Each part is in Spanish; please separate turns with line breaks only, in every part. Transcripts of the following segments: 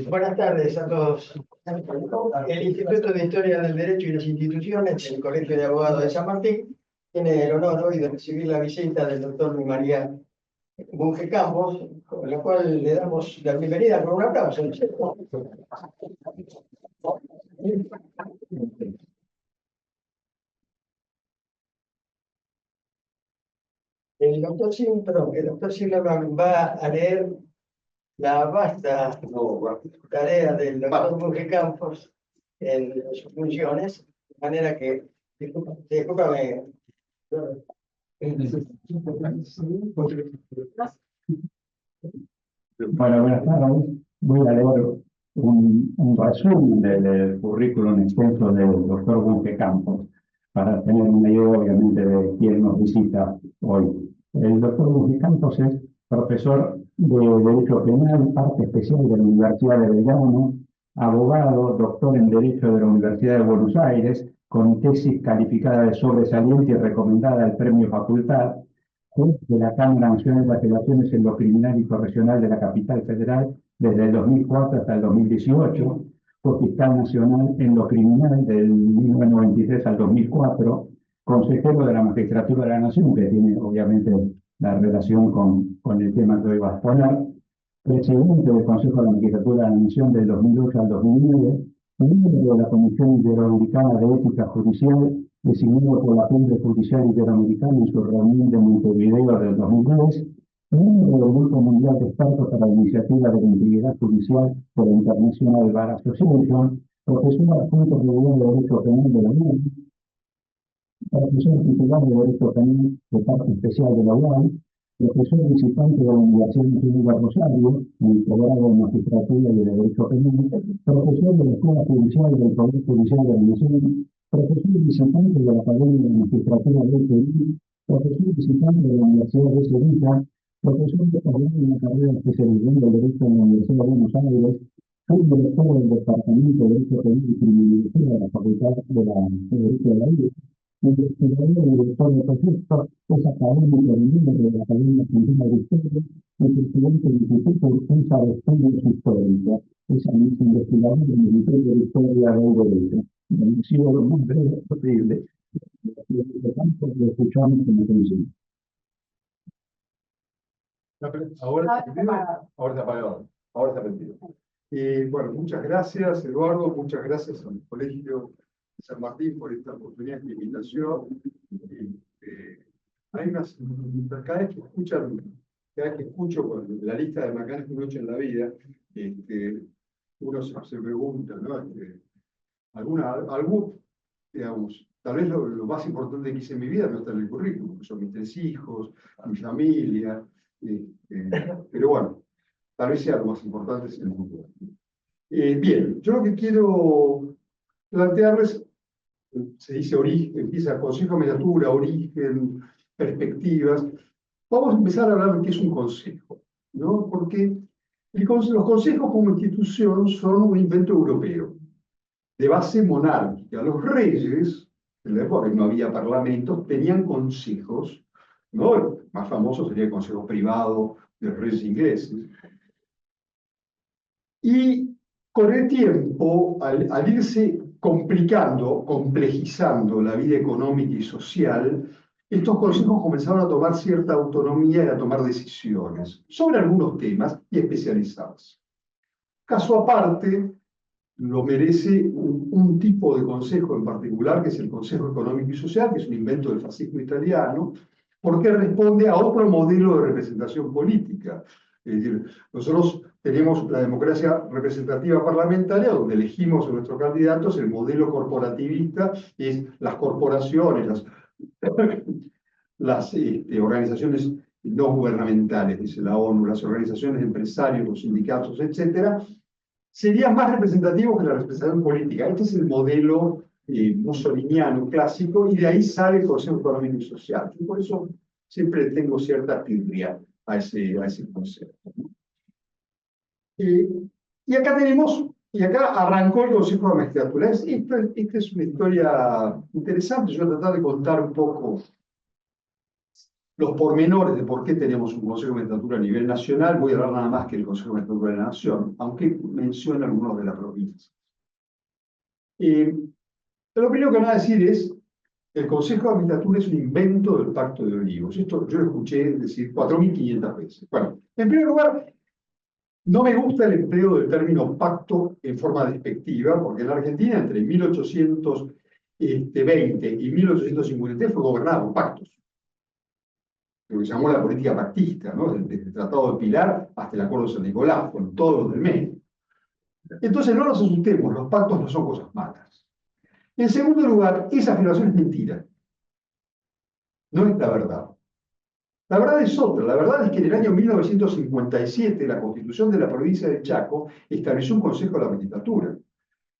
Buenas tardes a todos. El Instituto de Historia del Derecho y las Instituciones del Colegio de Abogados de San Martín tiene el honor hoy de recibir la visita del doctor Luis María Bunge Campos, con la cual le damos la bienvenida con un aplauso. El doctor Silverman va a leer la vasta tarea del doctor Bunge Campos en sus funciones, de manera que, discúlpame.
Bueno, buenas tardes. Voy a leer un resumen del currículum extenso del doctor Bunge Campos, para tener una idea, obviamente, de quién nos visita hoy. El doctor Bunge Campos es profesor de Derecho Penal, parte especial de la Universidad de Belgrano, abogado, doctor en Derecho de la Universidad de Buenos Aires, con tesis calificada de sobresaliente y recomendada al Premio Facultad, juez de la Cámara Nacional de Apelaciones en lo Criminal y Correccional de la Capital Federal desde el 2004 hasta el 2018, fue fiscal nacional en lo criminal del 1993 al 2004, consejero de la Magistratura de la Nación, que tiene obviamente la relación con el tema que hoy va a exponer, presidente del Consejo de la Magistratura de la Nación del 2008 al 2009, miembro de la Comisión Interamericana de Ética Judicial, designado por la Cumbre Judicial Interamericana en su reunión de Montevideo del 2010, miembro del Grupo Mundial de Expertos para la Iniciativa de la Integridad Judicial por la International Bar Association, profesor adjunto regular de Derecho Penal de la UNAM, profesor titular de Derecho Penal de parte especial de la UAM, profesor visitante de la Universidad Nacional de Rosario, en el programa de Magistratura y de Derecho Penal, profesor de la Escuela Judicial del Poder Judicial de la Nación, profesor visitante de la Academia de Magistratura de Perú, profesor visitante de la Universidad de Sevilla, profesor de posgrado en la carrera de especialización del Derecho en la Universidad de Buenos Aires, fue director del Departamento de Derecho Penal y Criminología de la Facultad de Derecho de la UBA. Investigador y director de proyectos, es académico miembro de la Academia Argentina de Historia y presidente del Instituto Urgenza de Estudios Históricos. Es investigador del Ministerio de Historia del Derecho. Ha sido lo más breve posible. De tanto lo escuchamos con atención.
Ahora está apagado. Ahora está prendido. Bueno, muchas gracias, Eduardo. Muchas gracias al Colegio de San Martín por esta oportunidad de invitación. Cada vez que escucho la lista de Macanas que uno ha hecho en la vida, uno se pregunta, ¿no? Digamos, tal vez lo más importante que hice en mi vida no está en el currículum, que son mis 3 hijos, mi familia, pero bueno, tal vez sea lo más importante en el mundo. Bien, yo lo que quiero plantearles, se dice origen, empieza consejo, mediatura, origen, perspectivas. Vamos a empezar a hablar de qué es un consejo, ¿no? Porque los consejos como institución son un invento europeo, de base monárquica. Los reyes, en la época que no había parlamentos, tenían consejos, ¿no? El más famoso sería el consejo privado de los reyes ingleses. Y con el tiempo, al irse complicando, complejizando la vida económica y social, estos consejos comenzaron a tomar cierta autonomía y a tomar decisiones sobre algunos temas y especializados. Caso aparte, lo merece un tipo de consejo en particular, que es el Consejo Económico y Social, que es un invento del fascismo italiano, porque responde a otro modelo de representación política. Es decir, nosotros tenemos la democracia representativa parlamentaria, donde elegimos a nuestros candidatos. El modelo corporativista es las corporaciones, las organizaciones no gubernamentales, dice la ONU, las organizaciones de empresarios, los sindicatos, etcétera, sería más representativo que la representación política. Este es el modelo mussoliniano clásico, y de ahí sale el Consejo Económico y Social. Y por eso siempre tengo cierta tirria a ese concepto, ¿no? Y acá arrancó el Consejo de Magistratura. Esta es una historia interesante. Yo voy a tratar de contar un poco los pormenores de por qué tenemos un Consejo de Magistratura a nivel nacional, voy a hablar nada más que el Consejo de Magistratura de la Nación, aunque menciona algunos de la provincia. Lo primero que van a decir es, el Consejo de Magistratura es un invento del Pacto de Olivos. Esto yo lo escuché decir 4.500 veces. Bueno, en primer lugar, no me gusta el empleo del término pacto en forma despectiva, porque en la Argentina entre 1820 y 1853 fue gobernado por pactos. Lo que se llamó la política pactista, ¿no? Desde el Tratado de Pilar hasta el Acuerdo de San Nicolás, con todos los del medio. Entonces no nos asustemos, los pactos no son cosas malas. En segundo lugar, esa afirmación es mentira. No es la verdad. La verdad es otra. La verdad es que en el año 1957 la Constitución de la provincia de Chaco estableció un Consejo de la Magistratura.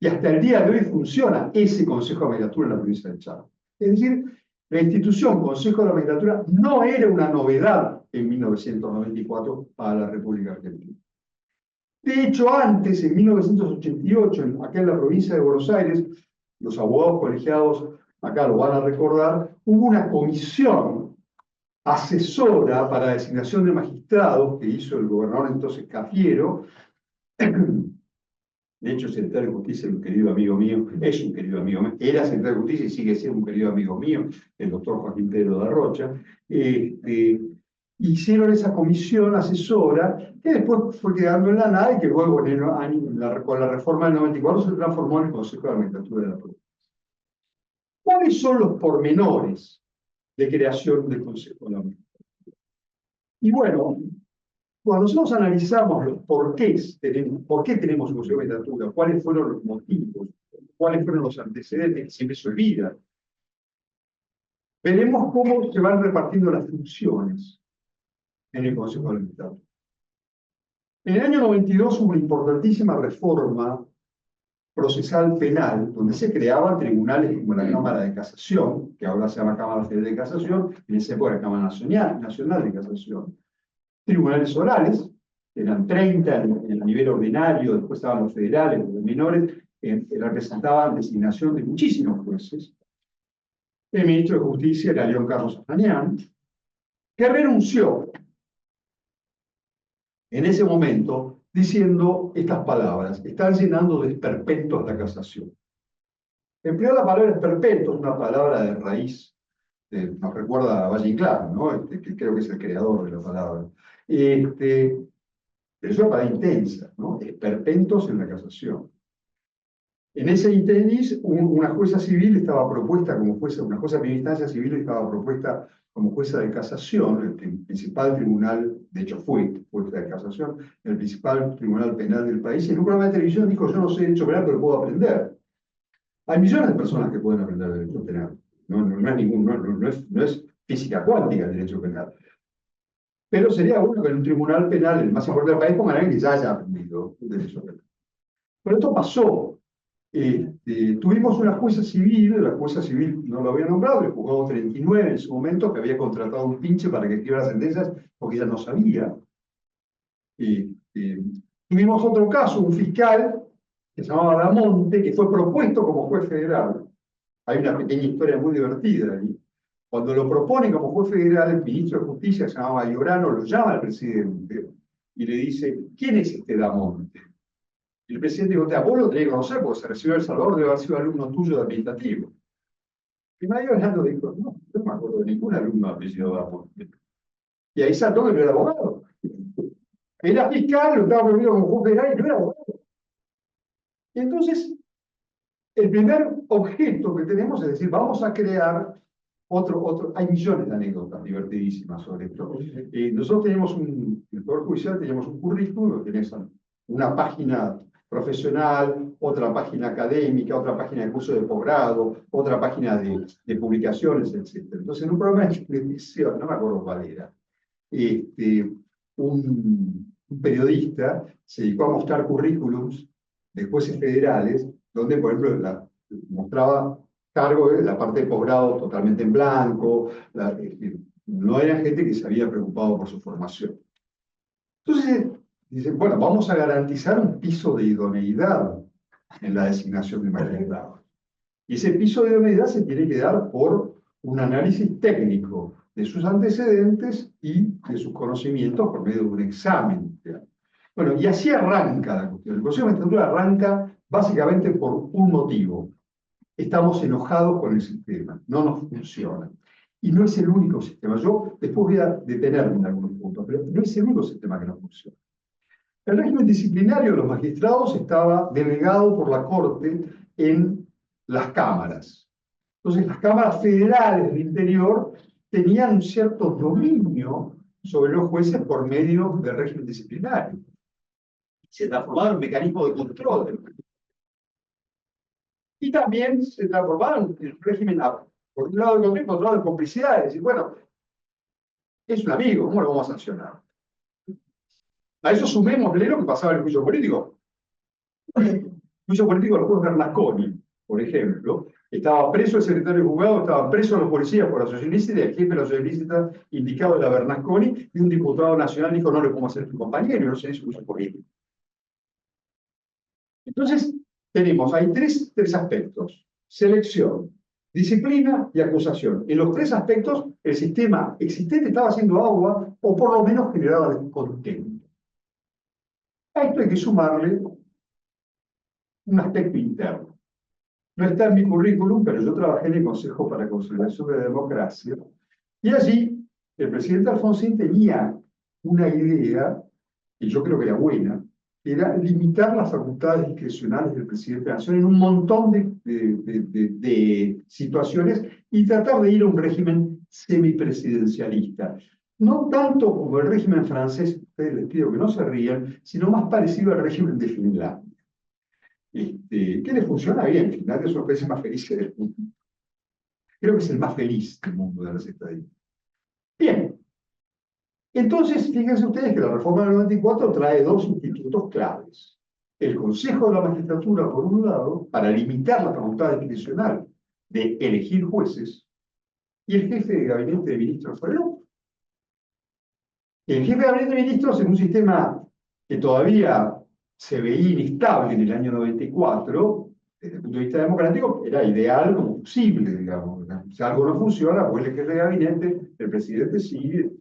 Y hasta el día de hoy funciona ese Consejo de la Magistratura en la provincia de Chaco. Es decir, la institución Consejo de la Magistratura no era una novedad en 1994 para la República Argentina. De hecho, antes, en 1988, acá en la provincia de Buenos Aires, los abogados colegiados acá lo van a recordar, hubo una comisión asesora para la designación de magistrados que hizo el gobernador entonces Cafiero. De hecho, secretario de Justicia es un querido amigo mío, es un querido amigo mío, era secretario de Justicia y sigue siendo un querido amigo mío, el doctor Joaquín Pedro da Rocha. Hicieron esa comisión asesora que después fue quedando en la nada y que luego con la reforma del 94 se transformó en el Consejo de la Magistratura de la Provincia. ¿Cuáles son los pormenores de creación del Consejo de la Magistratura? Y bueno, cuando nosotros analizamos los porqués, por qué tenemos un Consejo de Magistratura, cuáles fueron los motivos, cuáles fueron los antecedentes, que siempre se olvida, veremos cómo se van repartiendo las funciones en el Consejo de la Magistratura. En el año 92 hubo una importantísima reforma procesal penal, donde se creaban tribunales como la Cámara de Casación, que ahora se llama Cámara Federal de Casación, en esa época la Cámara Nacional de Casación, tribunales orales, eran 30 a nivel ordinario, después estaban los federales, los menores, representaban designación de muchísimos jueces. El ministro de Justicia era León Carlos Afañán, que renunció en ese momento diciendo estas palabras: están llenando de esperpentos la casación. Empleó la palabra esperpentos, una palabra de raíz, nos recuerda a Valle Inclán, ¿no? Que creo que es el creador de la palabra. Pero es una palabra intensa, ¿no? Esperpentos en la casación. En ese interis, una jueza civil estaba propuesta como jueza, una jueza de primera instancia civil estaba propuesta como jueza de casación, el principal tribunal, de hecho fue jueza de casación, el principal tribunal penal del país, y en un programa de televisión dijo: yo no sé derecho penal, pero puedo aprender. Hay millones de personas que pueden aprender derecho penal. No es física cuántica el derecho penal. Pero sería bueno que en un tribunal penal, el más importante del país, pongan a alguien que ya haya aprendido derecho penal. Pero esto pasó. Tuvimos una jueza civil, la jueza civil no lo había nombrado, el juzgado 39 en su momento, que había contratado un pinche para que escriba las sentencias porque ella no sabía. Tuvimos otro caso, un fiscal que se llamaba Damonte, que fue propuesto como juez federal. Hay una pequeña historia muy divertida ahí. Cuando lo proponen como juez federal, el ministro de Justicia, se llamaba Llorano, lo llama al presidente y le dice: ¿quién es este Damonte? Y el presidente dijo: vos lo tenés que conocer porque se recibió en El Salvador, debe haber sido alumno tuyo de administrativo. Y Mario Llorano dijo: no me acuerdo de ningún alumno de apellido Damonte. Y ahí saltó que no era abogado. Era fiscal, lo estaba prohibido como juez federal y no era abogado. Y entonces, el primer objeto que tenemos es decir: vamos a crear hay millones de anécdotas divertidísimas sobre esto. Nosotros tenemos en el Poder Judicial tenemos un currículum, tenés una página profesional, otra página académica, otra página de curso de posgrado, otra página de publicaciones, etc. Entonces, en un programa de televisión, no me acuerdo cuál era, un periodista se dedicó a mostrar currículums de jueces federales, donde, por ejemplo, mostraba cargo de la parte de posgrado totalmente en blanco, no era gente que se había preocupado por su formación. Entonces, dicen: bueno, vamos a garantizar un piso de idoneidad en la designación de magistrados. Y ese piso de idoneidad se tiene que dar por un análisis técnico de sus antecedentes y de sus conocimientos por medio de un examen. Bueno, y así arranca la cuestión. El Consejo de Magistratura arranca básicamente por un motivo. Estamos enojados con el sistema, no nos funciona. Y no es el único sistema. Yo después voy a detenerme en algunos puntos, pero no es el único sistema que no funciona. El régimen disciplinario de los magistrados estaba delegado por la Corte en las cámaras. Entonces, las cámaras federales del interior tenían un cierto dominio sobre los jueces por medio del régimen disciplinario. Se transformaron en mecanismos de control del régimen. Y también se transformaron en el régimen, por un lado, de control y por otro lado, de complicidad. Es decir, bueno, es un amigo, ¿cómo lo vamos a sancionar? A eso sumémosle lo que pasaba en el juicio político. El juicio político del juez Bernasconi, por ejemplo, estaba preso el secretario de juzgado, estaban presos los policías por asociación ilícita, el jefe de la asociación ilícita indicado era Bernasconi, y un diputado nacional dijo, no le podemos hacer tu compañero, y no se hizo juicio político. Entonces, tenemos ahí tres aspectos: selección, disciplina y acusación. En los tres aspectos, el sistema existente estaba haciendo agua, o por lo menos generaba descontento. A esto hay que sumarle un aspecto interno. No está en mi currículum, pero yo trabajé en el Consejo para la Consolidación de la Democracia, y allí el presidente Alfonsín tenía una idea, que yo creo que era buena, que era limitar las facultades discrecionales del presidente de la Nación en un montón de situaciones y tratar de ir a un régimen semipresidencialista. No tanto como el régimen francés, ustedes les pido que no se rían, sino más parecido al régimen de Finlandia. Que le funciona bien. Finlandia es una país más feliz del mundo. Creo que es el más feliz del mundo de las estadísticas. Bien. Entonces, fíjense ustedes que la reforma del 94 trae dos institutos claves. El Consejo de la Magistratura, por un lado, para limitar la facultad discrecional de elegir jueces, y el jefe de gabinete de ministros por el otro. El jefe de gabinete de ministros, en un sistema que todavía se veía inestable en el año 94, desde el punto de vista democrático, era ideal como posible, digamos. Si algo no funciona, pues el jefe de gabinete, el presidente sigue.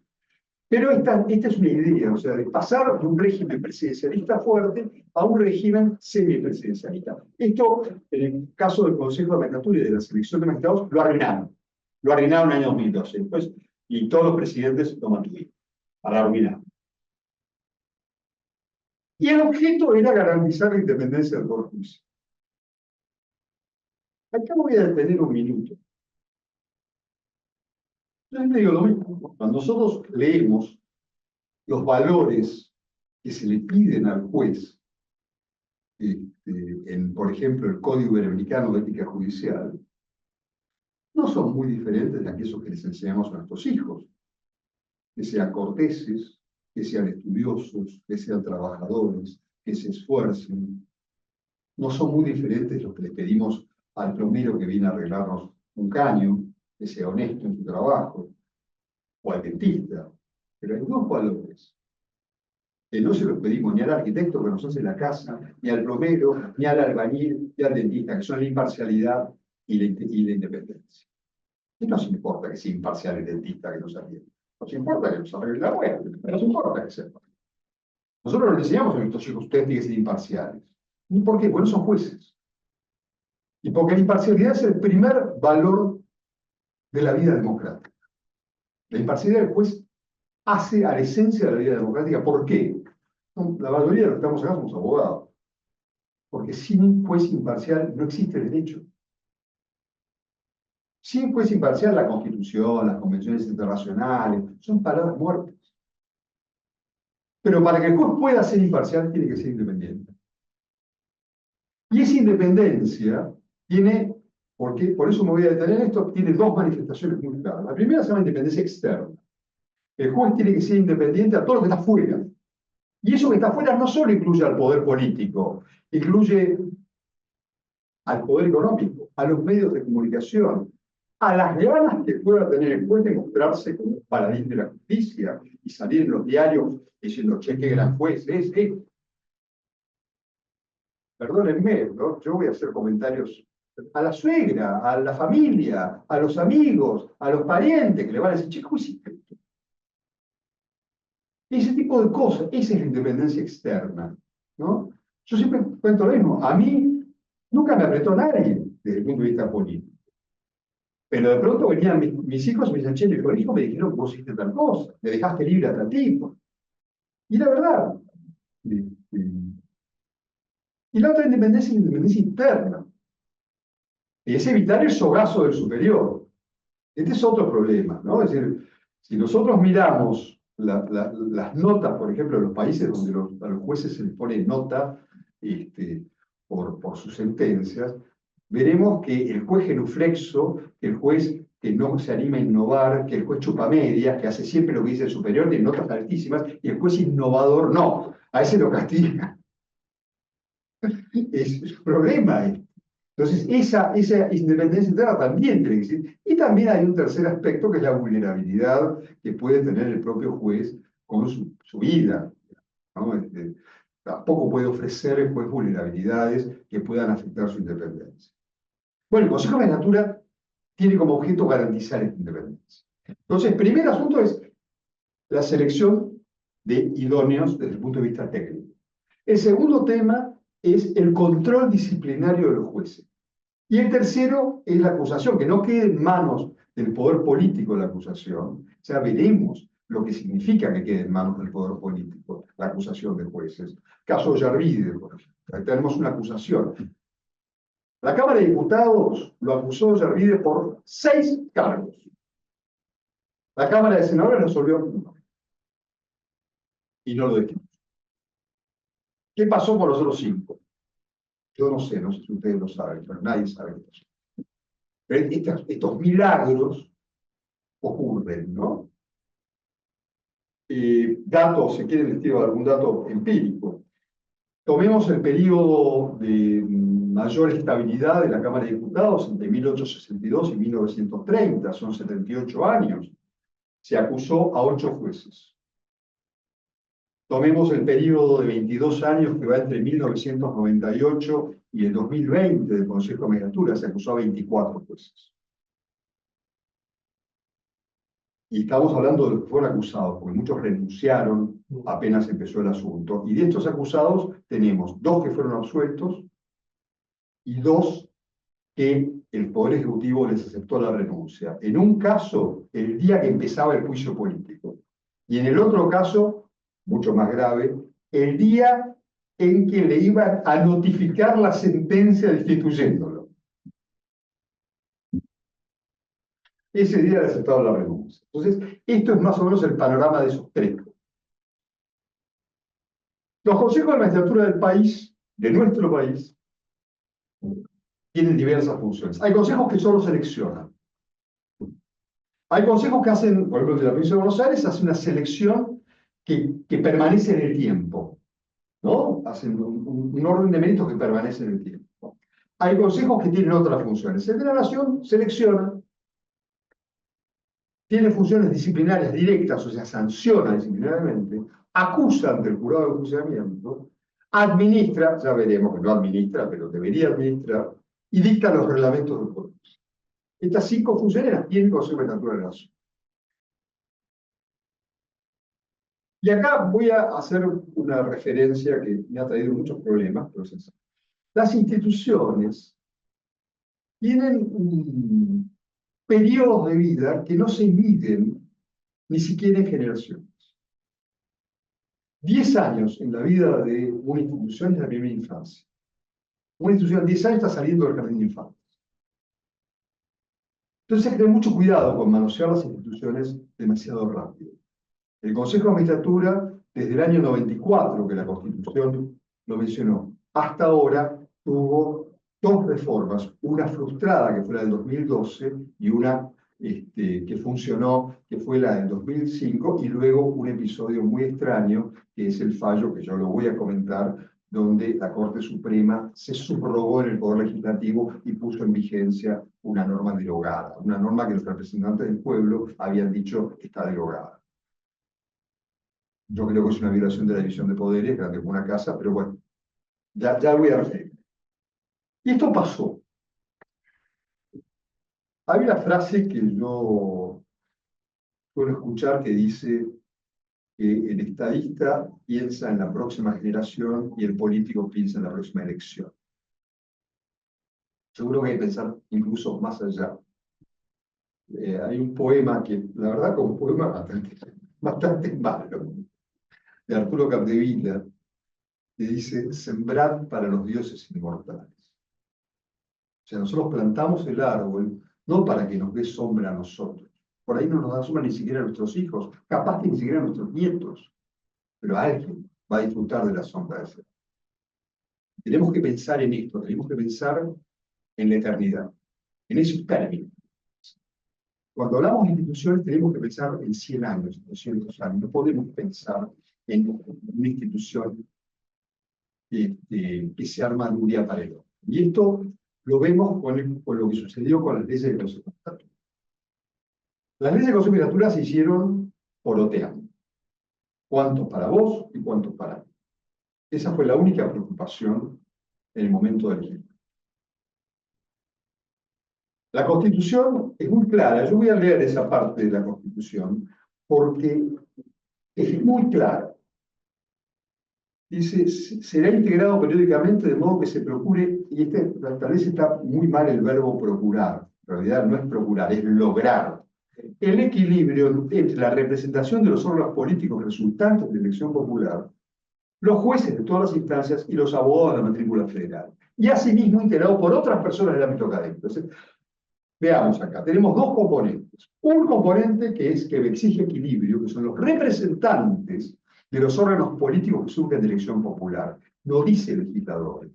Pero esta es una idea, o sea, de pasar de un régimen presidencialista fuerte a un régimen semipresidencialista. Esto, en el caso del Consejo de Magistratura y de la selección de magistrados, lo arruinaron. Lo arruinaron en el año 2012. Después, y todos los presidentes lo mantuvieron para arruinar. Y el objeto era garantizar la independencia del Poder Judicial. Acá voy a detener un minuto. Yo les digo lo mismo. Cuando nosotros leemos los valores que se le piden al juez, por ejemplo, el Código Interamericano de Ética Judicial, no son muy diferentes de aquellos que les enseñamos a nuestros hijos. Que sean corteses, que sean estudiosos, que sean trabajadores, que se esfuercen. No son muy diferentes los que le pedimos al plomero que viene a arreglarnos un caño, que sea honesto en su trabajo, o al dentista. Pero hay dos valores que no se los pedimos ni al arquitecto que nos hace la casa, ni al plomero, ni al albañil, ni al dentista, que son la imparcialidad y la independencia. Y no nos importa que sea imparcial el dentista que nos atiende. Nos importa que nos arregle la rueda, pero nos importa que sepa. Nosotros les enseñamos a nuestros hijos, ustedes tienen que ser imparciales. ¿Y por qué? Bueno, son jueces. Y porque la imparcialidad es el primer valor de la vida democrática. La imparcialidad del juez hace a la esencia de la vida democrática. ¿Por qué? La mayoría de los que estamos acá somos abogados. Porque sin un juez imparcial no existe derecho. Sin juez imparcial, la Constitución, las convenciones internacionales, son palabras muertas. Pero para que el juez pueda ser imparcial, tiene que ser independiente. Y esa independencia tiene, por eso me voy a detener en esto, tiene dos manifestaciones muy claras. La primera se llama independencia externa. El juez tiene que ser independiente a todo lo que está fuera. Y eso que está fuera no solo incluye al poder político, incluye al poder económico, a los medios de comunicación, a las ganas que pueda tener el juez de mostrarse como un paladín de la justicia y salir en los diarios diciendo, che, qué gran juez es. Perdónenme, ¿no? Yo voy a hacer comentarios a la suegra, a la familia, a los amigos, a los parientes, que le van a decir, che, ¿cómo hiciste esto? Ese tipo de cosas, esa es la independencia externa, ¿no? Yo siempre cuento lo mismo, a mí nunca me apretó nadie desde el punto de vista político. Pero de pronto venían mis hijos y me decían, che, en el colegio me dijeron que vos hiciste tal cosa, me dejaste libre a tal tipo. Y la verdad, y la otra independencia es la independencia interna. Es evitar el sobrazo del superior. Este es otro problema, ¿no? Es decir, si nosotros miramos las notas, por ejemplo, en los países donde a los jueces se les pone nota por sus sentencias, veremos que el juez genuflexo, que el juez que no se anima a innovar, que el juez chupamedias, que hace siempre lo que dice el superior, tiene notas altísimas, y el juez innovador no, a ese lo castiga. Es un problema. Entonces, esa independencia interna también tiene que existir. Y también hay un tercer aspecto, que es la vulnerabilidad que puede tener el propio juez con su vida, ¿no? Tampoco puede ofrecer el juez vulnerabilidades que puedan afectar su independencia. Bueno, el Consejo de la Natura tiene como objeto garantizar esta independencia. Entonces, el primer asunto es la selección de idóneos desde el punto de vista técnico. El segundo tema es el control disciplinario de los jueces. Y el tercero es la acusación, que no quede en manos del poder político la acusación. Ya veremos lo que significa que quede en manos del poder político la acusación de jueces. Caso Ollarvide, por ejemplo. Ahí tenemos una acusación. La Cámara de Diputados lo acusó Ollarvide por 6 cargos. La Cámara de Senadores resolvió uno. Y no lo dejó. ¿Qué pasó con los otros 5? Yo no sé si ustedes lo saben, pero nadie sabe qué pasó. Pero estos milagros ocurren, ¿no? Datos, si quieren les tiro algún dato empírico. Tomemos el periodo de mayor estabilidad de la Cámara de Diputados entre 1862 y 1930, son 78 años. Se acusó a 8 jueces. Tomemos el periodo de 22 años que va entre 1998 y el 2020 del Consejo de Magistratura, se acusó a 24 jueces. Y estamos hablando de los que fueron acusados, porque muchos renunciaron apenas empezó el asunto. Y de estos acusados tenemos 2 que fueron absueltos y 2 que el Poder Ejecutivo les aceptó la renuncia. En un caso, el día que empezaba el juicio político. Y en el otro caso, mucho más grave, el día en que le iban a notificar la sentencia destituyéndolo. Ese día le aceptaron la renuncia. Entonces, esto es más o menos el panorama de esos 3. Los consejos de magistratura del país, de nuestro país, tienen diversas funciones. Hay consejos que solo seleccionan. Hay consejos que hacen, por ejemplo, de la provincia de Buenos Aires, hace una selección que permanece en el tiempo, ¿no? Hacen un orden de méritos que permanece en el tiempo. Hay consejos que tienen otras funciones. El de la Nación selecciona, tiene funciones disciplinarias directas, o sea, sanciona disciplinariamente, acusa ante el jurado de enjuiciamiento, administra, ya veremos que no administra, pero debería administrar, y dicta los reglamentos del poder. Estas 5 funciones las tiene el Consejo de Magistratura de la Nación. Y acá voy a hacer una referencia que me ha traído muchos problemas, pero es así. Las instituciones tienen periodos de vida que no se miden ni siquiera en generaciones. 10 años en la vida de una institución es la primera infancia. Una institución de 10 años está saliendo del jardín de infantes. Entonces hay que tener mucho cuidado con manosear las instituciones demasiado rápido. El Consejo de Magistratura, desde el año 94, que la Constitución lo mencionó, hasta ahora tuvo 2 reformas, una frustrada, que fue la del 2012, y una que funcionó, que fue la del 2005, y luego un episodio muy extraño, que es el fallo, que yo lo voy a comentar, donde la Corte Suprema se subrogó en el Poder Legislativo y puso en vigencia una norma derogada, una norma que los representantes del pueblo habían dicho que está derogada. Yo creo que es una violación de la división de poderes, grande como una casa, pero bueno, ya voy a referir. Y esto pasó. Hay una frase que yo suelo escuchar que dice que el estadista piensa en la próxima generación y el político piensa en la próxima elección. Yo creo que hay que pensar incluso más allá. Hay un poema que, la verdad, como poema bastante malo, de Arturo Capdevila, que dice: sembrad para los dioses inmortales. O sea, nosotros plantamos el árbol no para que nos dé sombra a nosotros. Por ahí no nos da sombra ni siquiera a nuestros hijos, capaz que ni siquiera a nuestros nietos, pero alguien va a disfrutar de la sombra de ese árbol. Tenemos que pensar en esto, tenemos que pensar en la eternidad, en esos términos. Cuando hablamos de instituciones tenemos que pensar en 100 años, en 200 años. No podemos pensar en una institución que se arma de un día para el otro. Y esto lo vemos con lo que sucedió con las leyes de consumo. Las leyes de consumo se hicieron poroteando. ¿Cuántos para vos y cuántos para mí? Esa fue la única preocupación en el momento del elegir. La Constitución es muy clara. Yo voy a leer esa parte de la Constitución porque es muy clara. Dice: será integrado periódicamente de modo que se procure, y tal vez está muy mal el verbo procurar, en realidad no es procurar, es lograr el equilibrio entre la representación de los órganos políticos resultantes de la elección popular, los jueces de todas las instancias y los abogados de la matrícula federal, y asimismo integrado por otras personas del ámbito académico. Entonces, veamos acá, tenemos dos componentes. Un componente que exige equilibrio, que son los representantes de los órganos políticos que surgen de elección popular. No dice legisladores.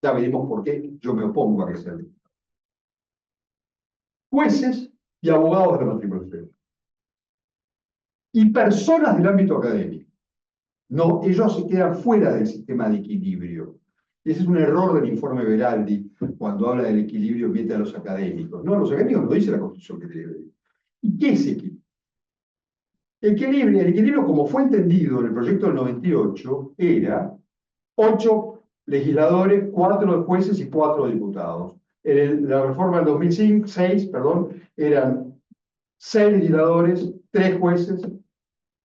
Ya veremos por qué yo me opongo a que sea legislador. Jueces y abogados de la matrícula federal. Y personas del ámbito académico. No, ellos se quedan fuera del sistema de equilibrio. Ese es un error del informe Veraldi, cuando habla del equilibrio y mete a los académicos. No, los académicos no dice la Constitución que debe. ¿Y qué es equilibrio? El equilibrio, como fue entendido en el proyecto del 98, era 8 legisladores, 4 jueces y 4 diputados. En la reforma del 2006, eran 6 legisladores, 3 jueces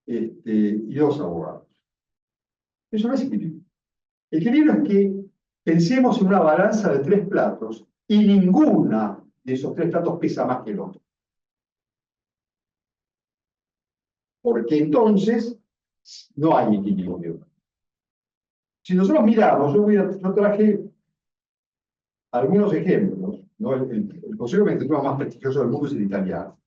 y 2 abogados. Eso no es equilibrio. Equilibrio es que pensemos en una balanza de 3 platos y ninguna de esos 3 platos pesa más que el otro. Porque entonces no hay equilibrio. Si nosotros miramos, yo traje algunos ejemplos, ¿no? El Consejo Administrativo más prestigioso del mundo es el italiano.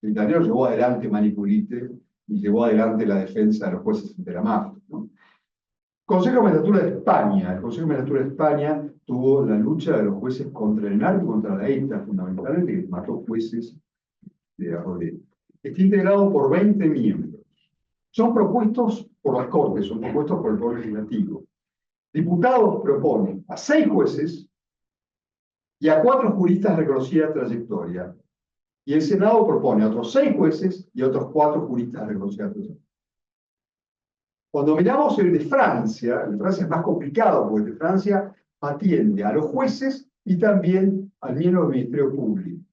El italiano llevó adelante Mani Pulite y llevó adelante la defensa de los jueces ante la mafia, ¿no? Consejo de Magistratura de España. El Consejo de Magistratura de España tuvo la lucha de los jueces contra el narco y contra la ETA, fundamentalmente, que mató jueces de Arrodillo. Está integrado por 20 miembros. Son propuestos por las Cortes, son propuestos por el Poder Legislativo. Diputados proponen a 6 jueces y a 4 juristas de reconocida trayectoria. Y el Senado propone a otros 6 jueces y a otros 4 juristas de reconocida trayectoria. Cuando miramos el de Francia es más complicado, porque el de Francia atiende a los jueces y también al miembro del Ministerio Público.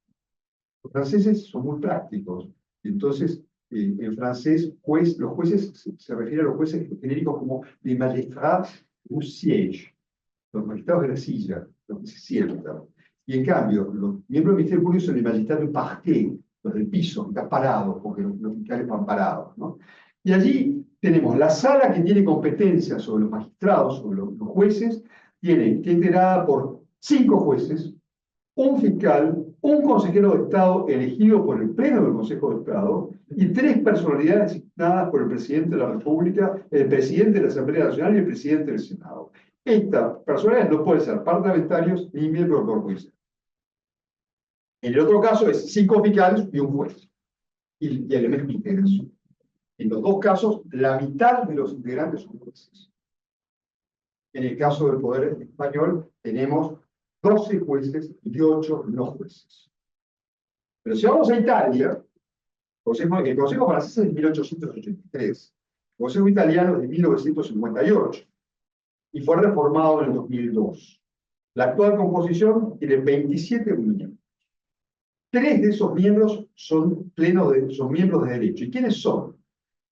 Los franceses son muy prácticos, entonces en francés los jueces se refieren a los jueces genéricos como les magistrats du siège, los magistrados de la silla, los que se sientan. Y en cambio, los miembros del Ministerio Público son les magistrats du parquet, los del piso, que están parados, porque los fiscales van parados, ¿no? Y allí tenemos la sala que tiene competencia sobre los magistrados, sobre los jueces, está integrada por 5 jueces, un fiscal, un consejero de Estado elegido por el Pleno del Consejo de Estado y 3 personalidades designadas por el Presidente de la República, el Presidente de la Asamblea Nacional y el Presidente del Senado. Estas personalidades no pueden ser parlamentarios ni miembros del Poder Judicial. En el otro caso es 5 fiscales y un juez. Y elementos de integración. En los 2 casos, la mitad de los integrantes son jueces. En el caso del Poder Español, tenemos 12 jueces y 8 no jueces. Pero si vamos a Italia, el Consejo francés es de 1883, el Consejo italiano es de 1958, y fue reformado en el 2002. La actual composición tiene 27 miembros. 3 de esos miembros son miembros de derecho. ¿Y quiénes son?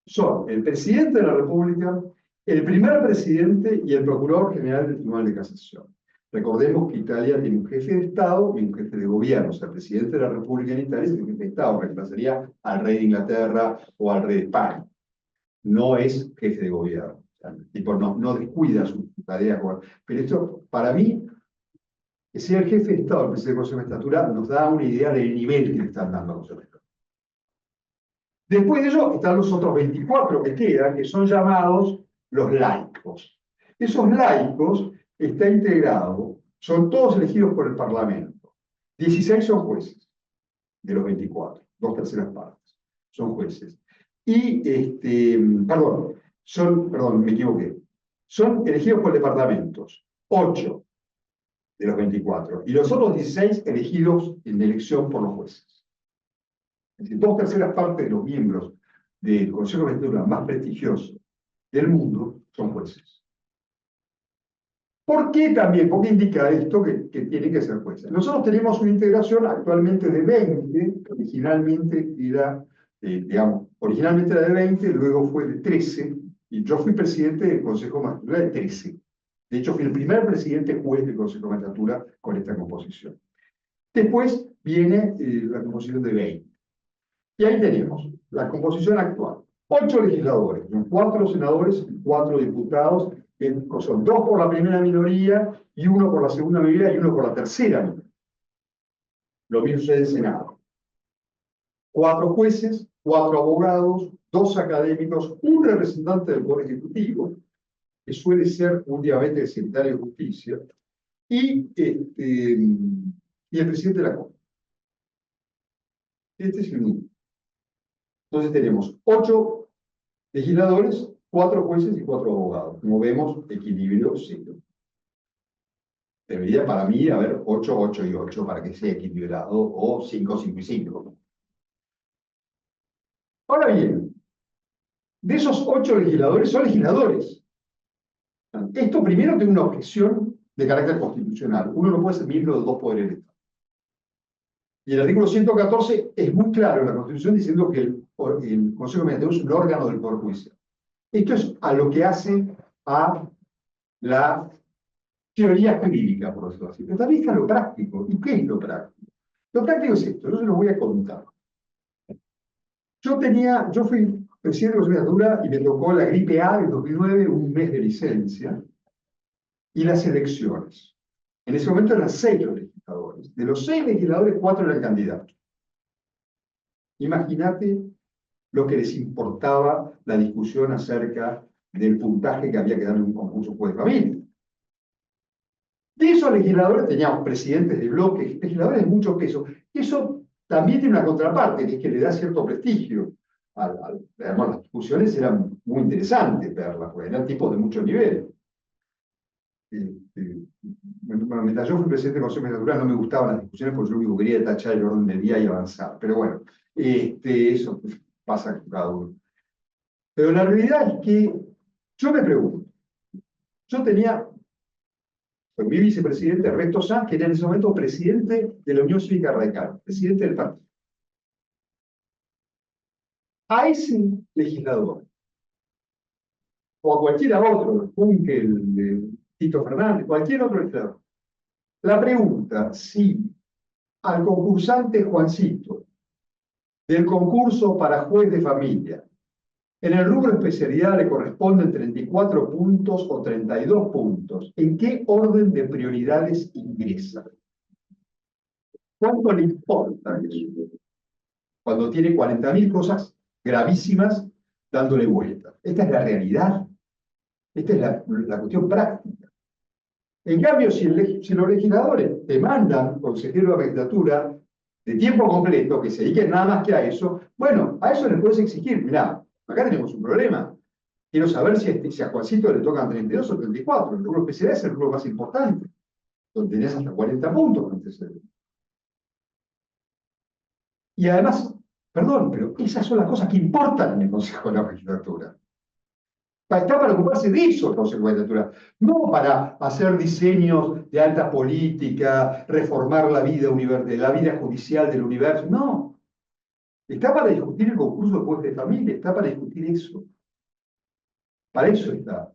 Son el presidente de la República, el primer presidente y el procurador general del Tribunal de Casación. Recordemos que Italia tiene un jefe de Estado y un jefe de gobierno. O sea, el presidente de la República en Italia es el jefe de Estado, reemplazaría al rey de Inglaterra o al rey de España. No es jefe de gobierno. O sea, el tipo no descuida su tarea. Pero esto, para mí, que sea el jefe de Estado, el presidente del Consejo de Estatura, nos da una idea del nivel que le están dando a los Estados. Después de ello están los otros 24 que quedan, que son llamados los laicos. Esos laicos están integrados, son todos elegidos por el Parlamento. 16 son jueces, de los 24, 2/3 partes, son jueces. Y, perdón, me equivoqué. Son elegidos por departamentos, 8 de los 24, y los otros 16 elegidos en elección por los jueces. Es decir, 2/3 partes de los miembros del Consejo de Estatura más prestigioso del mundo son jueces. ¿Por qué también? Porque indica esto que tienen que ser jueces. Nosotros tenemos una integración actualmente de 20, originalmente era de 20, luego fue de 13, y yo fui presidente del Consejo de Magistratura de 13. De hecho, fui el primer presidente juez del Consejo de Magistratura con esta composición. Después viene la composición de 20. Y ahí tenemos la composición actual. 8 legisladores, son 4 senadores y 4 diputados, que son 2 por la primera minoría, y 1 por la segunda minoría, y 1 por la tercera minoría. Lo mismo sucede en el Senado. 4 jueces, 4 abogados, 2 académicos, un representante del Poder Ejecutivo, que suele ser últimamente el secretario de Justicia, y el presidente de la Corte. Este es el número. Entonces tenemos 8 legisladores, 4 jueces y 4 abogados. Como vemos, equilibrio 0. Debería para mí haber 8, 8 y 8 para que sea equilibrado, o 5, 5 y 5. Ahora bien, de esos 8 legisladores, son legisladores. Esto primero tiene una objeción de carácter constitucional. Uno no puede ser miembro de 2 poderes del Estado. Y el artículo 114 es muy claro en la Constitución diciendo que el Consejo de Ministros es un órgano del Poder Judicial. Esto es a lo que hace a la teoría jurídica, por decirlo así. Pero también está lo práctico. ¿Y qué es lo práctico? Lo práctico es esto, yo se lo voy a contar. Yo fui presidente de la legislatura y me tocó la gripe A del 2009, un mes de licencia, y las elecciones. En ese momento eran 6 los legisladores. De los 6 legisladores, 4 eran candidatos. Imagínate lo que les importaba la discusión acerca del puntaje que había que dar en un concurso juez de familia. De esos legisladores teníamos presidentes de bloques, legisladores de mucho peso. Eso también tiene una contraparte, que es que le da cierto prestigio. Además, las discusiones eran muy interesantes verlas, porque eran tipos de mucho nivel. Bueno, mientras yo fui presidente del Consejo de Magistratura no me gustaban las discusiones porque yo lo único que quería era tachar el orden del día y avanzar. Pero bueno, eso pasa con cada uno. Pero la realidad es que yo me pregunto, yo tenía con mi vicepresidente Ernesto Sanz, que era en ese momento presidente de la Unión Cívica Radical, presidente del partido. A ese legislador, o a cualquiera otro, Kunkel, Tito Fernández, cualquier otro legislador, la pregunta si al concursante Juancito del concurso para juez de familia, en el rubro especialidad le corresponden 34 puntos o 32 puntos, ¿en qué orden de prioridades ingresa? ¿Cuánto le importa eso? Cuando tiene 40.000 cosas gravísimas dándole vuelta. Esta es la realidad. Esta es la cuestión práctica. En cambio, si los legisladores demandan consejero de magistratura de tiempo completo, que se dediquen nada más que a eso, bueno, a eso les puedes exigir. Mirá, acá tenemos un problema. Quiero saber si a Juancito le tocan 32 o 34. El rubro especial es el rubro más importante, donde tenés hasta 40 puntos antecedentes. Y además, perdón, pero esas son las cosas que importan en el Consejo de la Magistratura. Está para ocuparse de eso el Consejo de la Judicatura, no para hacer diseños de alta política, reformar la vida judicial del universo, no. Está para discutir el concurso de jueces de familia, está para discutir eso. Para eso está.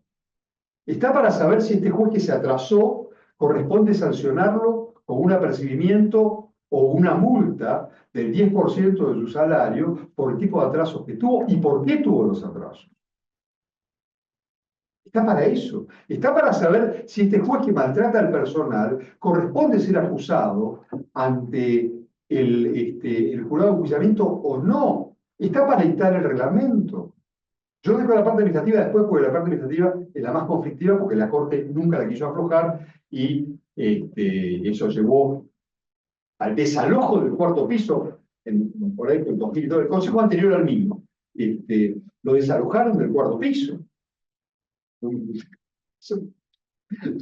Está para saber si este juez que se atrasó corresponde sancionarlo con un apercibimiento o una multa del 10% de su salario por el tipo de atrasos que tuvo y por qué tuvo los atrasos. Está para eso. Está para saber si este juez que maltrata al personal corresponde ser acusado ante el jurado de enjuiciamiento o no. Está para dictar el reglamento. Yo dejo la parte administrativa después porque la parte administrativa es la más conflictiva porque la Corte nunca la quiso aflojar y eso llevó al desalojo del cuarto piso por ahí en 2002, el consejo anterior al mismo. Lo desalojaron del cuarto piso. Son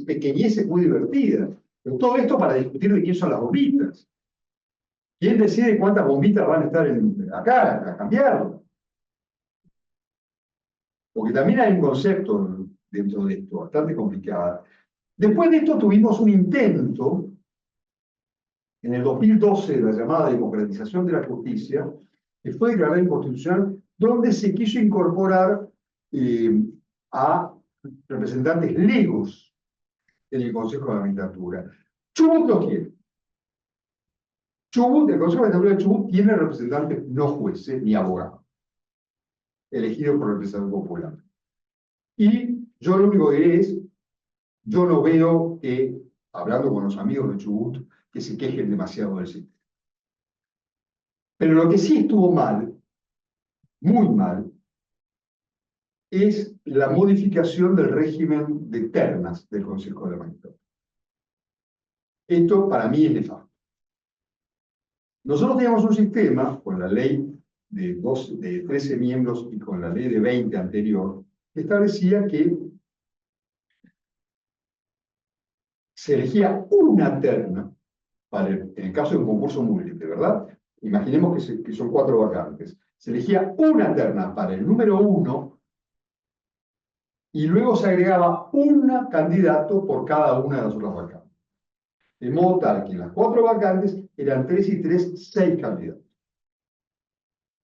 pequeñeces muy divertidas. Pero todo esto para discutir de quién son las bombitas. ¿Quién decide cuántas bombitas van a estar acá a cambiarlo? Porque también hay un concepto dentro de esto bastante complicado. Después de esto tuvimos un intento, en el 2012, de la llamada democratización de la justicia, que fue declarada inconstitucional, donde se quiso incorporar a representantes legos en el Consejo de la Magistratura. Chubut lo quiere. Chubut, el Consejo de la Magistratura de Chubut tiene representantes no jueces ni abogados, elegidos por el representante popular. Y yo lo único que diré es, yo no veo que, hablando con los amigos de Chubut, que se quejen demasiado del sistema. Pero lo que sí estuvo mal, muy mal, es la modificación del régimen de ternas del Consejo de la Magistratura. Esto para mí es nefasto. Nosotros teníamos un sistema, con la ley de 13 miembros y con la ley de 20 anterior, que establecía que se elegía una terna, en el caso de un concurso múltiple, ¿verdad? Imaginemos que son 4 vacantes. Se elegía una terna para el número 1 y luego se agregaba un candidato por cada una de las otras vacantes. De modo tal que en las 4 vacantes eran 3 y 3, 6 candidatos.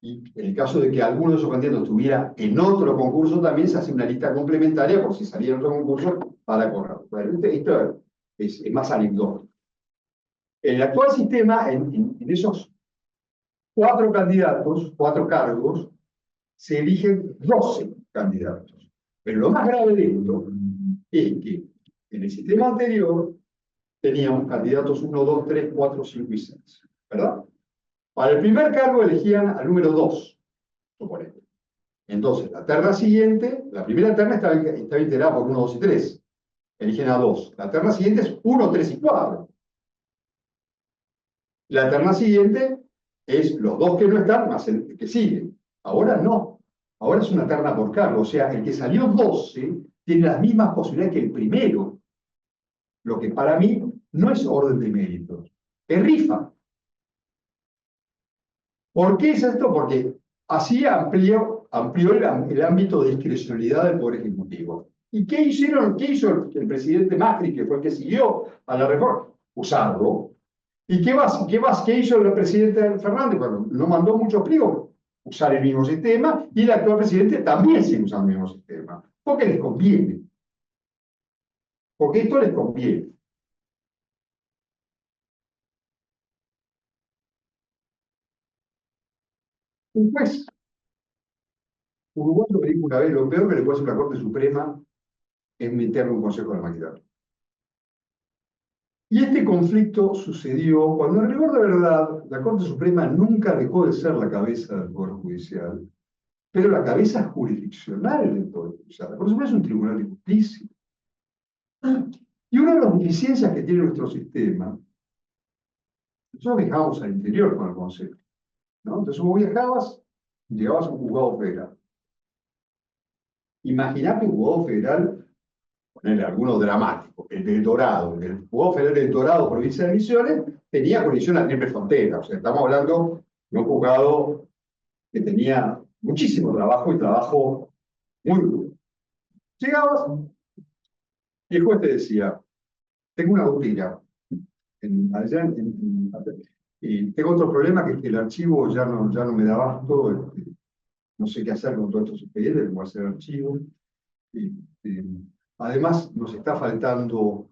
Y en el caso de que alguno de esos candidatos estuviera en otro concurso, también se hace una lista complementaria por si salía en otro concurso para correr. Bueno, esto es más anecdótico. En el actual sistema, en esos 4 candidatos, 4 cargos, se eligen 12 candidatos. Pero lo más grave de esto es que en el sistema anterior teníamos candidatos 1, 2, 3, 4, 5 y 6. ¿Verdad? Para el primer cargo elegían al número 2, suponete. Entonces, la terna siguiente, la primera terna estaba integrada por 1, 2 y 3. Eligen a 2. La terna siguiente es 1, 3 y 4. La terna siguiente es los 2 que no están más el que sigue. Ahora no. Ahora es una terna por cargo. O sea, el que salió 12 tiene las mismas posibilidades que el primero. Lo que para mí no es orden de méritos. Es rifa. ¿Por qué es esto? Porque así amplió el ámbito de discrecionalidad del Poder Ejecutivo. ¿Y qué hizo el presidente Macri, que fue el que siguió a la reforma? Usarlo. ¿Y qué hizo el presidente Fernández? Bueno, no mandó muchos pliegos, usar el mismo sistema, y el actual presidente también sigue usando el mismo sistema. Porque les conviene. Porque esto les conviene. Un juez uruguayo me dijo una vez, lo peor que le puede hacer una Corte Suprema es meterle un Consejo de la Magistratura. Y este conflicto sucedió cuando, en rigor de verdad, la Corte Suprema nunca dejó de ser la cabeza del Poder Judicial, pero la cabeza jurisdiccional del Poder Judicial. La Corte Suprema es un tribunal de justicia. Y una de las deficiencias que tiene nuestro sistema, nosotros viajábamos al interior con el Consejo, ¿no? Entonces vos viajabas y llegabas a un juzgado federal. Imaginate un juzgado federal, ponerle alguno dramático, el del Dorado. El juzgado federal del Dorado, provincia de Misiones, tenía conexión a triple frontera. O sea, estamos hablando de un juzgado que tenía muchísimo trabajo y trabajo muy duro. Llegabas y el juez te decía, tengo una gotera y tengo otro problema que es que el archivo ya no me da abasto, no sé qué hacer con todos estos expedientes, cómo hacer archivo. Y, eh, además, nos está faltando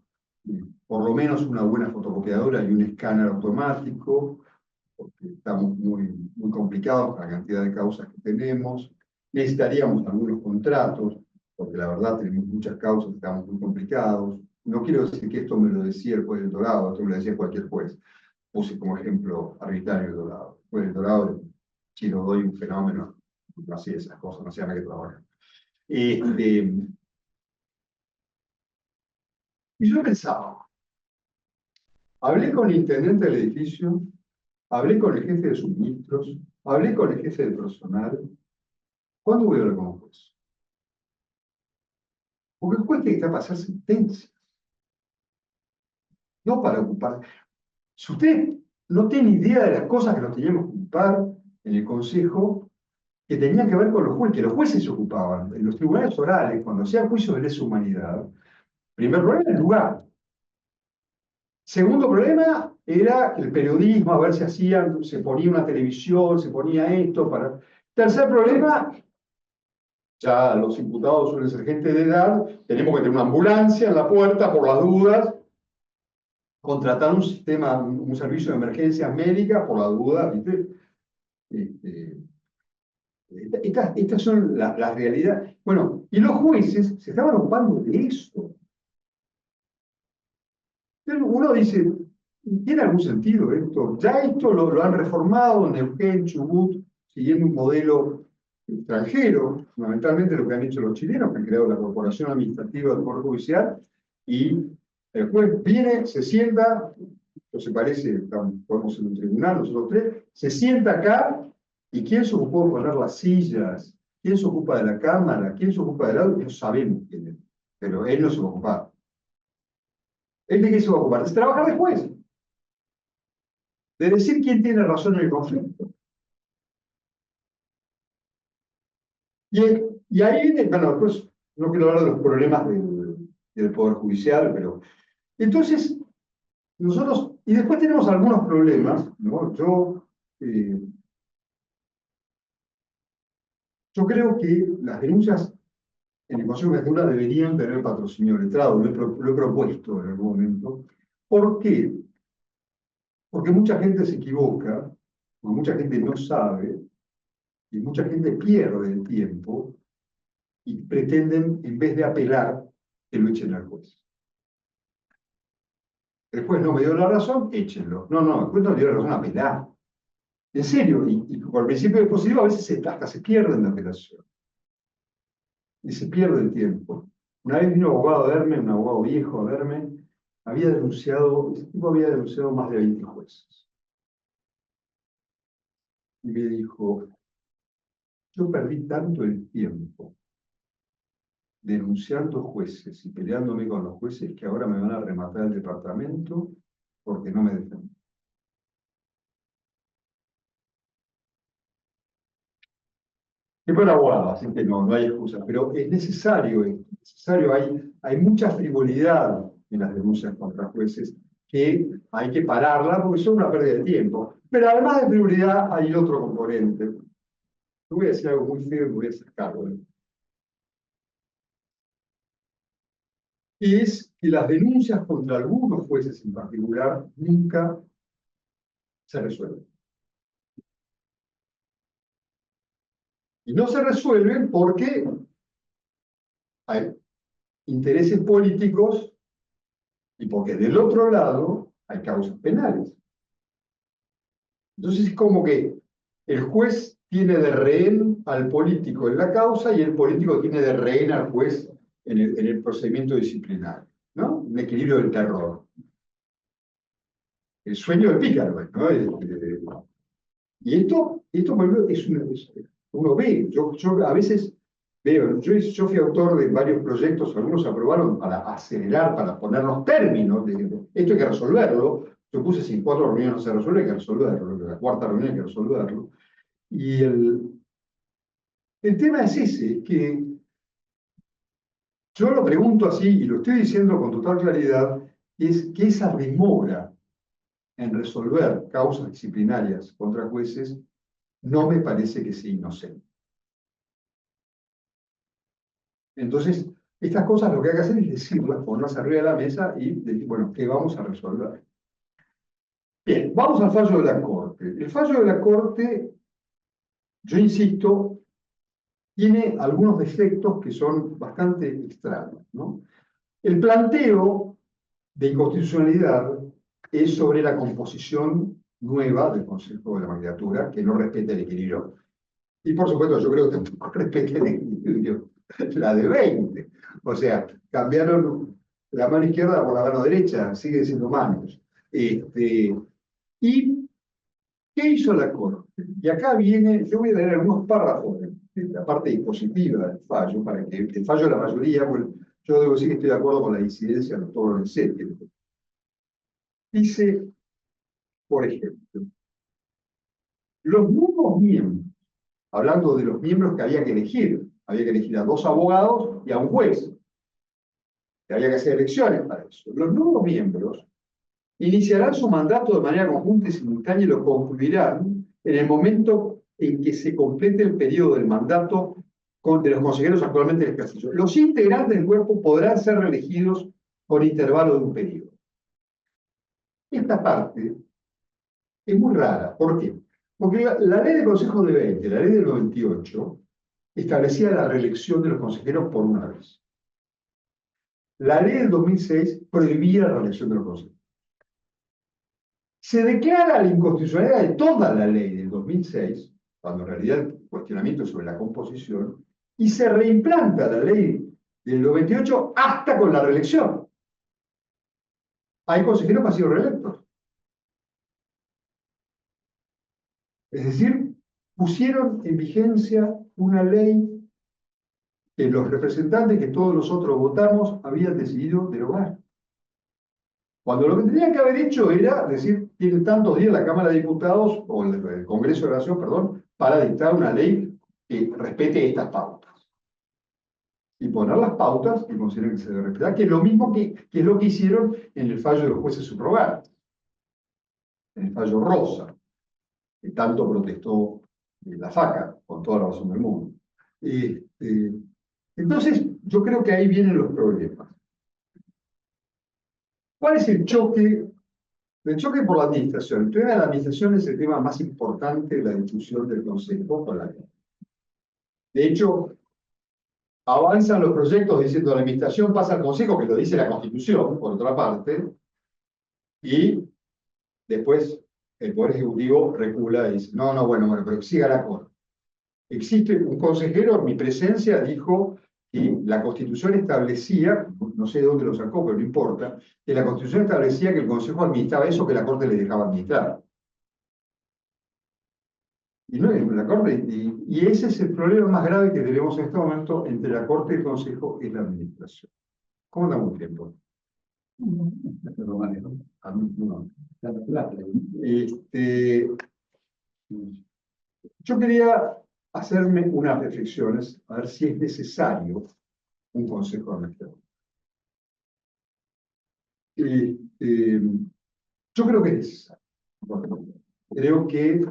por lo menos una buena fotocopiadora y un escáner automático, porque estamos muy complicados con la cantidad de causas que tenemos. Necesitaríamos algunos contratos, porque la verdad tenemos muchas causas, estamos muy complicados. No quiero decir que esto me lo decía el juez del Dorado, esto me lo decía cualquier juez. Puse como ejemplo arbitrario el Dorado. El juez del Dorado, si no doy un fenómeno, no hacía esas cosas, no hacía nada que trabajar. Y yo pensaba, hablé con el intendente del edificio, hablé con el jefe de suministros, hablé con el jefe de personal. ¿Cuándo voy a hablar con un juez? Porque el juez tiene que estar para hacer sentencia, no para ocupar. Si usted no tiene idea de las cosas que nos teníamos que ocupar en el Consejo, que tenían que ver con los jueces, que los jueces se ocupaban. En los tribunales orales, cuando hacían juicios de lesa humanidad, primer problema, el lugar. Segundo problema era el periodismo, a ver si se ponía una televisión, se ponía esto para. Tercer problema, ya los imputados suelen ser gente de edad, tenemos que tener una ambulancia en la puerta por las dudas, contratar un sistema, un servicio de emergencias médicas por la duda, ¿viste? Estas son las realidades. Bueno, y los jueces se estaban ocupando de eso. Uno dice, ¿tiene algún sentido esto? Ya esto lo han reformado en Neuquén, Chubut, siguiendo un modelo extranjero, fundamentalmente lo que han hecho los chilenos, que han creado la Corporación Administrativa del Poder Judicial, y el juez viene, se sienta, esto se parece, podemos en un tribunal, nosotros tres, se sienta acá, y ¿quién se ocupó de poner las sillas? ¿Quién se ocupa de la cámara? ¿Quién se ocupa del audio? No sabemos quién es, pero él no se va a ocupar. ¿Él de qué se va a ocupar? De trabajar de juez. De decir quién tiene razón en el conflicto. Y ahí, bueno, pues no quiero hablar de los problemas del Poder Judicial, pero. Entonces, nosotros. Y después tenemos algunos problemas, ¿no? Yo creo que las denuncias en el Consejo de Justicia deberían tener patrocinio letrado, lo he propuesto en algún momento. ¿Por qué? Porque mucha gente se equivoca, porque mucha gente no sabe, y mucha gente pierde el tiempo y pretenden, en vez de apelar, que lo echen al juez. El juez no me dio la razón, échenlo. No, el juez no me dio la razón, apelar. En serio, y por el principio de positivo a veces hasta se pierde en la apelación. Y se pierde el tiempo. Una vez vino un abogado a verme, un abogado viejo a verme, ese tipo había denunciado más de 20 jueces. Y me dijo, yo perdí tanto el tiempo denunciando jueces y peleándome con los jueces que ahora me van a rematar el departamento porque no me defienden. Y fue abogado, así que no hay excusa, pero es necesario, hay mucha frivolidad en las denuncias contra jueces que hay que pararla porque son una pérdida de tiempo. Pero además de frivolidad hay otro componente. Yo voy a decir algo muy feo y me voy a hacer cargo. Y es que las denuncias contra algunos jueces en particular nunca se resuelven. Y no se resuelven porque hay intereses políticos y porque del otro lado hay causas penales. Entonces es como que el juez tiene de rehén al político en la causa y el político tiene de rehén al juez en el procedimiento disciplinario, ¿no? Un equilibrio del terror. El sueño del pícaro, ¿no? Y esto uno ve, yo a veces veo, yo fui autor de varios proyectos, algunos se aprobaron para acelerar, para poner los términos, esto hay que resolverlo, yo puse si en 4 reuniones no se resuelve, hay que resolverlo, en la 4ª reunión hay que resolverlo. Y el tema es ese, que Yo lo pregunto así, y lo estoy diciendo con total claridad, es que esa demora en resolver causas disciplinarias contra jueces no me parece que sea inocente. Entonces, estas cosas lo que hay que hacer es decirlas, ponerlas arriba de la mesa y decir, bueno, ¿qué vamos a resolver? Bien, vamos al fallo de la Corte. El fallo de la Corte, yo insisto, tiene algunos defectos que son bastante extraños, ¿no? El planteo de inconstitucionalidad es sobre la composición nueva del Consejo de la Magistratura, que no respeta el equilibrio. Y por supuesto, yo creo que tampoco respeta el equilibrio, la de 20. O sea, cambiaron la mano izquierda por la mano derecha, siguen siendo manos. ¿Y qué hizo la Corte? Y acá viene, yo voy a leer algunos párrafos de la parte dispositiva del fallo, para que el fallo de la mayoría, bueno, yo debo decir que estoy de acuerdo con la disidencia del doctor Lorenzetti. Dice, por ejemplo, los nuevos miembros, hablando de los miembros que había que elegir a 2 abogados y a un juez, que había que hacer elecciones para eso. Los nuevos miembros iniciarán su mandato de manera conjunta y simultánea y lo concluirán en el momento en que se complete el periodo del mandato de los consejeros actualmente en el ejercicio. Los integrantes del cuerpo podrán ser reelegidos por intervalo de un periodo. Esta parte es muy rara. ¿Por qué? Porque la ley de consejos de 20, la ley del 98, establecía la reelección de los consejeros por una vez. La ley del 2006 prohibía la reelección de los consejeros. Se declara la inconstitucionalidad de toda la ley del 2006, cuando en realidad el cuestionamiento es sobre la composición, y se reimplanta la ley del 98 hasta con la reelección. Hay consejeros que han sido reelectos. Es decir, pusieron en vigencia una ley que los representantes que todos nosotros votamos habían decidido derogar. Cuando lo que tendrían que haber hecho era decir, tienen tantos días la Cámara de Diputados, o el Congreso de la Nación, perdón, para dictar una ley que respete estas pautas. Y poner las pautas y considerar que se debe respetar, que es lo mismo que es lo que hicieron en el fallo de los jueces subrogantes, en el fallo Rosa, que tanto protestó la FACA, con toda la razón del mundo. Entonces, yo creo que ahí vienen los problemas. ¿Cuál es el choque? El choque por la administración. El tema de la administración es el tema más importante de la discusión del Consejo con la ley. De hecho, avanzan los proyectos diciendo la administración pasa al Consejo, que lo dice la Constitución, por otra parte, y después el Poder Ejecutivo recula y dice, no, bueno, pero que siga la Corte. Existe un consejero, en mi presencia, dijo que la Constitución establecía, no sé de dónde lo sacó, pero no importa, que la Constitución establecía que el Consejo administraba eso que la Corte le dejaba administrar. Y, no, la Corte, y ese es el problema más grave que tenemos en este momento entre la Corte y el Consejo, es la administración. ¿Cómo andamos el tiempo? Yo quería hacerme unas reflexiones, a ver si es necesario un consejo de administración. Yo creo que es necesario. Creo que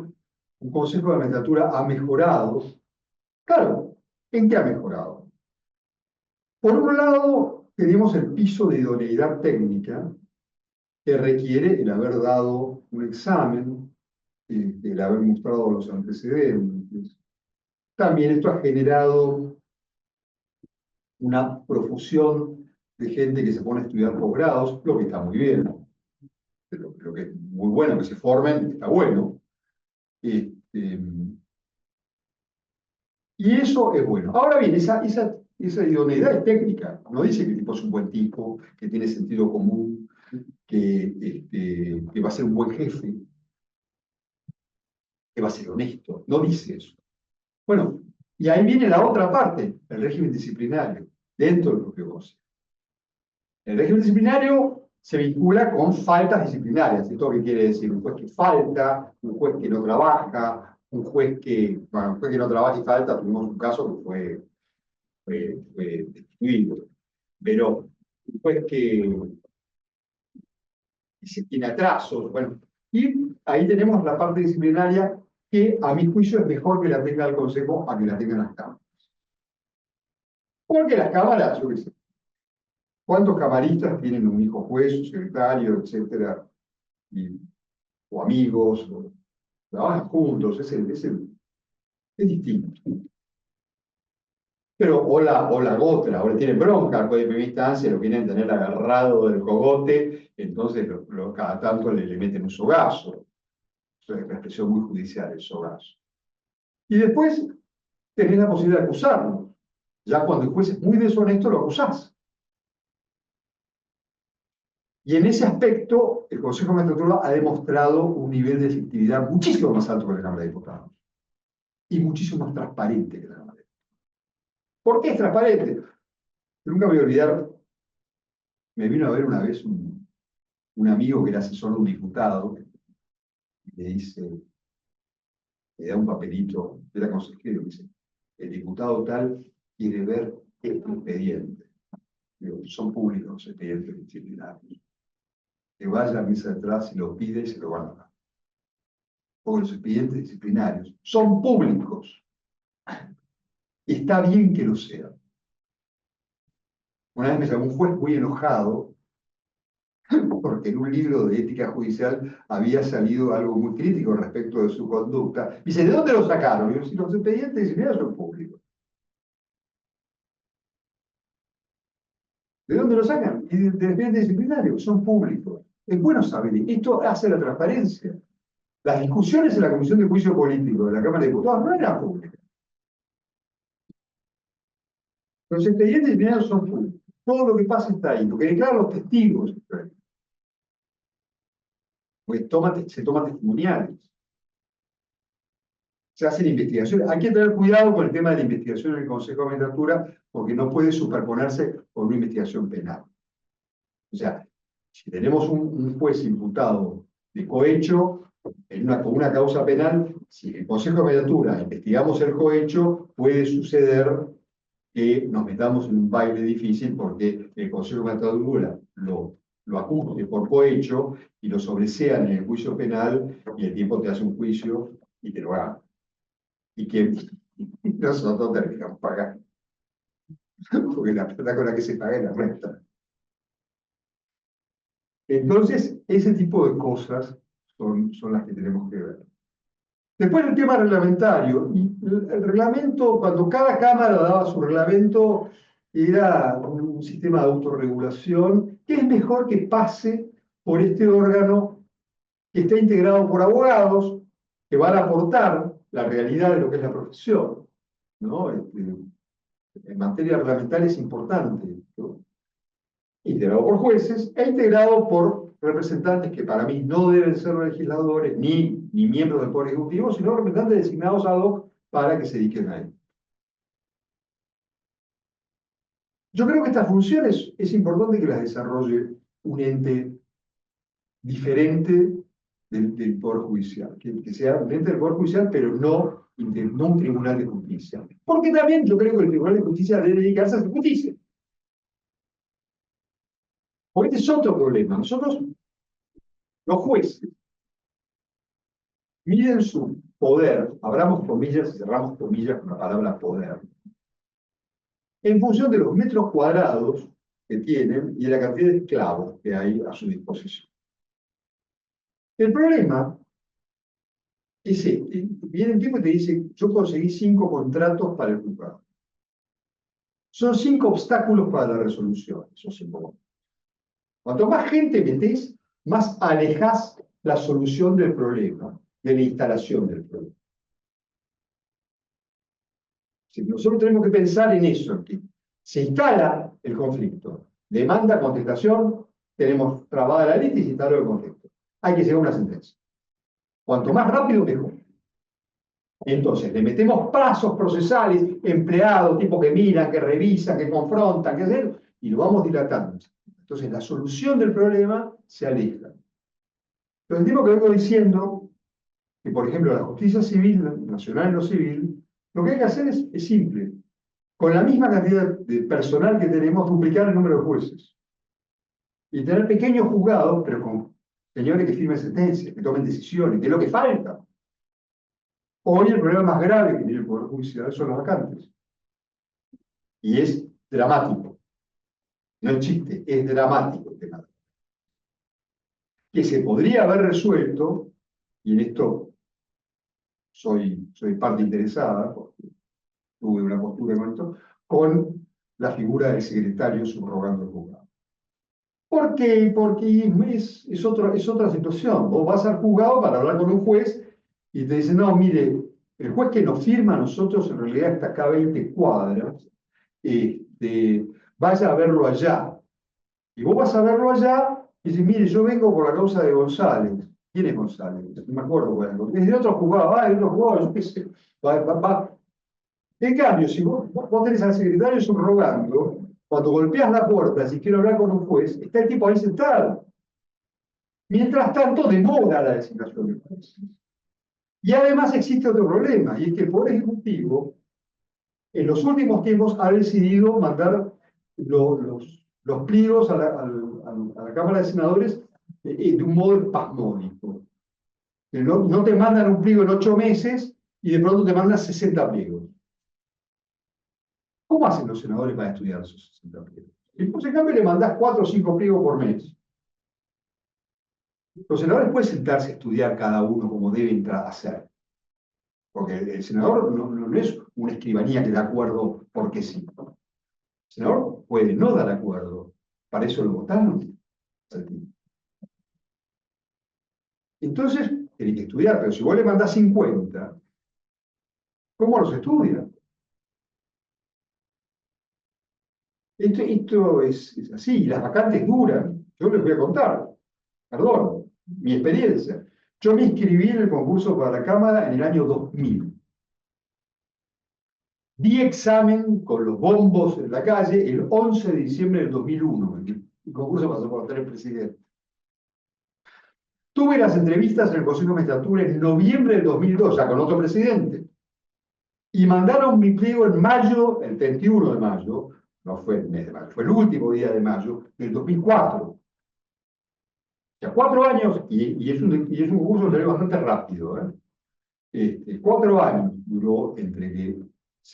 un consejo de magistratura ha mejorado. Claro, ¿en qué ha mejorado? Por un lado, tenemos el piso de idoneidad técnica que requiere el haber dado un examen, el haber mostrado los antecedentes. También esto ha generado una profusión de gente que se pone a estudiar posgrados, lo que está muy bien. Pero creo que es muy bueno que se formen, está bueno. Y eso es bueno. Ahora bien, esa idoneidad es técnica. No dice que el tipo es un buen tipo, que tiene sentido común, que va a ser un buen jefe, que va a ser honesto. No dice eso. Bueno, y ahí viene la otra parte, el régimen disciplinario, dentro del propio Consejo. El régimen disciplinario se vincula con faltas disciplinarias. ¿Esto qué quiere decir? Un juez que falta, un juez que no trabaja, un juez que no trabaja y falta. Tuvimos un caso que fue destituido. pero después que se tiene atrasos, bueno, y ahí tenemos la parte disciplinaria que a mi juicio es mejor que la tenga el Consejo a que la tengan las cámaras. Porque las cámaras, yo qué sé, ¿cuántos camaristas tienen un hijo juez, un secretario, etcétera? O amigos, o trabajan juntos, es distinto. Pero o la otra, o le tienen bronca, después de primera instancia, lo quieren tener agarrado del cogote, entonces cada tanto le meten un sogazo. Eso es una expresión muy judicial, el sogazo. Y después tenés la posibilidad de acusarlo. Ya cuando el juez es muy deshonesto, lo acusás. Y en ese aspecto, el Consejo de Magistratura ha demostrado un nivel de efectividad muchísimo más alto que la Cámara de Diputados. Y muchísimo más transparente que la Cámara de Diputados. ¿Por qué es transparente? Nunca me voy a olvidar, me vino a ver una vez un amigo que era asesor de un diputado, y le dice, le da un papelito, era consejero, y dice, el diputado tal quiere ver este expediente. Digo, son públicos los expedientes disciplinarios. Que vaya a la mesa de atrás y lo pide y se lo van a dar. Porque los expedientes disciplinarios son públicos. Y está bien que lo sean. Una vez me llamó un juez muy enojado porque en un libro de ética judicial había salido algo muy crítico respecto de su conducta. Dice, ¿de dónde lo sacaron? Y yo, si los expedientes disciplinarios son públicos. ¿De dónde lo sacan? Y de expedientes disciplinarios, son públicos. Es bueno saber, esto hace la transparencia. Las discusiones en la Comisión de Juicio Político de la Cámara de Diputados no eran públicas. Los expedientes disciplinarios son públicos. Todo lo que pasa está ahí. Lo que declaran los testigos. Porque se toman testimoniales. Se hacen investigaciones. Hay que tener cuidado con el tema de la investigación en el Consejo de Magistratura porque no puede superponerse con una investigación penal. O sea, si tenemos un juez imputado de cohecho con una causa penal, si en el Consejo de Magistratura investigamos el cohecho, puede suceder que nos metamos en un baile difícil porque el Consejo de Magistratura lo acuse por cohecho y lo sobresean en el juicio penal y el tiempo te hace un juicio y te lo gana. Y que nosotros terminamos pagando. Porque la plata con la que se paga es la renta. Entonces, ese tipo de cosas son las que tenemos que ver. Después el tema reglamentario. Y el reglamento, cuando cada cámara daba su reglamento, era un sistema de autorregulación, que es mejor que pase por este órgano que está integrado por abogados, que van a aportar la realidad de lo que es la profesión, ¿no? En materia reglamentaria es importante, ¿no? Integrado por jueces e integrado por representantes que para mí no deben ser legisladores ni miembros del Poder Ejecutivo, sino representantes designados ad hoc para que se dediquen a él. Yo creo que estas funciones es importante que las desarrolle un ente diferente del Poder Judicial, que sea un ente del Poder Judicial, pero no un tribunal de justicia. Porque también yo creo que el Tribunal de Justicia debe dedicarse a hacer justicia. Porque este es otro problema. Nosotros, los jueces, miden su poder, abramos comillas y cerramos comillas con la palabra poder, en función de los metros cuadrados que tienen y de la cantidad de esclavos que hay a su disposición. El problema es este. Viene un tipo y te dice, yo conseguí 5 contratos para el juzgado. Son 5 obstáculos para la resolución. Esos 5 contratos. Cuanto más gente metés, más alejás la solución del problema, de la instalación del problema. Si nosotros tenemos que pensar en eso aquí. Se instala el conflicto, demanda, contestación, tenemos trabada la lista y se instala el conflicto. Hay que llegar a una sentencia. Cuanto más rápido, mejor. Entonces, le metemos plazos procesales, empleados, tipo que miran, que revisan, que confrontan, que hacen, y lo vamos dilatando. Entonces, la solución del problema se aleja. Pero el tiempo que vengo diciendo, que por ejemplo la justicia civil, nacional en lo civil, lo que hay que hacer es simple. con la misma cantidad de personal que tenemos, duplicar el número de jueces. Y tener pequeños juzgados, pero con señores que firmen sentencias, que tomen decisiones, que es lo que falta. Hoy el problema más grave que tiene el Poder Judicial son las vacantes. Y es dramático. No es chiste, es dramático el tema. Que se podría haber resuelto, y en esto soy parte interesada, porque tuve una postura con esto, con la figura del secretario subrogando el juzgado. ¿Por qué? Porque es otra situación. Vos vas al juzgado para hablar con un juez y te dicen, no, mire, el juez que nos firma a nosotros en realidad está acá a 20 cuadras, vaya a verlo allá. Y vos vas a verlo allá y dices, mire, yo vengo por la causa de González. ¿Quién es González? No me acuerdo cuál es. Es de otro juzgado, de otro juzgado, yo qué sé. Va. En cambio, si vos tenés al secretario subrogando, cuando golpeas la puerta, si quiero hablar con un juez, está el tipo ahí sentado. Mientras tanto, demora la designación del juez. Y además existe otro problema, y es que el Poder Ejecutivo, en los últimos tiempos, ha decidido mandar los pliegos a la Cámara de Senadores de un modo espasmódico. No te mandan un pliego en 8 meses y de pronto te mandan 60 pliegos. ¿Cómo hacen los senadores para estudiar esos 60 pliegos? Y pues en cambio le mandás 4 o 5 pliegos por mes. Los senadores pueden sentarse a estudiar cada uno como deben hacer. Porque el senador no es una escribanía que da acuerdo porque sí. El senador puede no dar acuerdo. Para eso lo votaron. Entonces, tiene que estudiar, pero si vos le mandás 50, ¿cómo los estudia? Esto es así, y las vacantes duran. Yo les voy a contar, perdón, mi experiencia. Yo me inscribí en el concurso para la Cámara en el año 2000. Di examen con los bombos en la calle el 11 de diciembre del 2001. El concurso pasó por ser presidente. Tuve las entrevistas en el Consejo de Magistratura en noviembre del 2002, ya con otro presidente. Y mandaron mi pliego en mayo, el 31 de mayo, no fue el mes de mayo, fue el último día de mayo del 2004. O sea, 4 años, y es un concurso que salió bastante rápido. 4 años duró entre que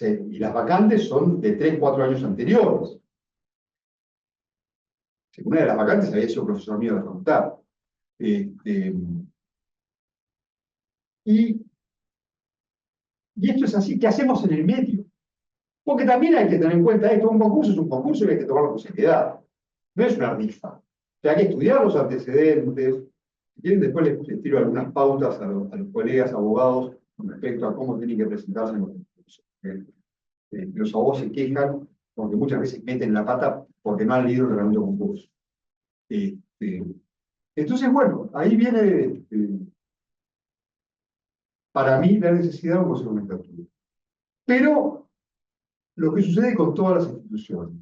y las vacantes son de 3, 4 años anteriores. Una de las vacantes había sido profesor mío de la facultad. Y esto es así, ¿qué hacemos en el medio? Porque también hay que tener en cuenta esto, un concurso es un concurso y hay que tomarlo con seriedad. No es una rifa. O sea, hay que estudiar los antecedentes. Si quieren, después les tiro algunas pautas a los colegas abogados con respecto a cómo tienen que presentarse en los concursos. Los abogados se quejan porque muchas veces meten la pata porque no han leído el reglamento de concurso. Entonces, bueno, ahí viene, para mí, la necesidad de un consejo de magistratura. Pero lo que sucede con todas las instituciones.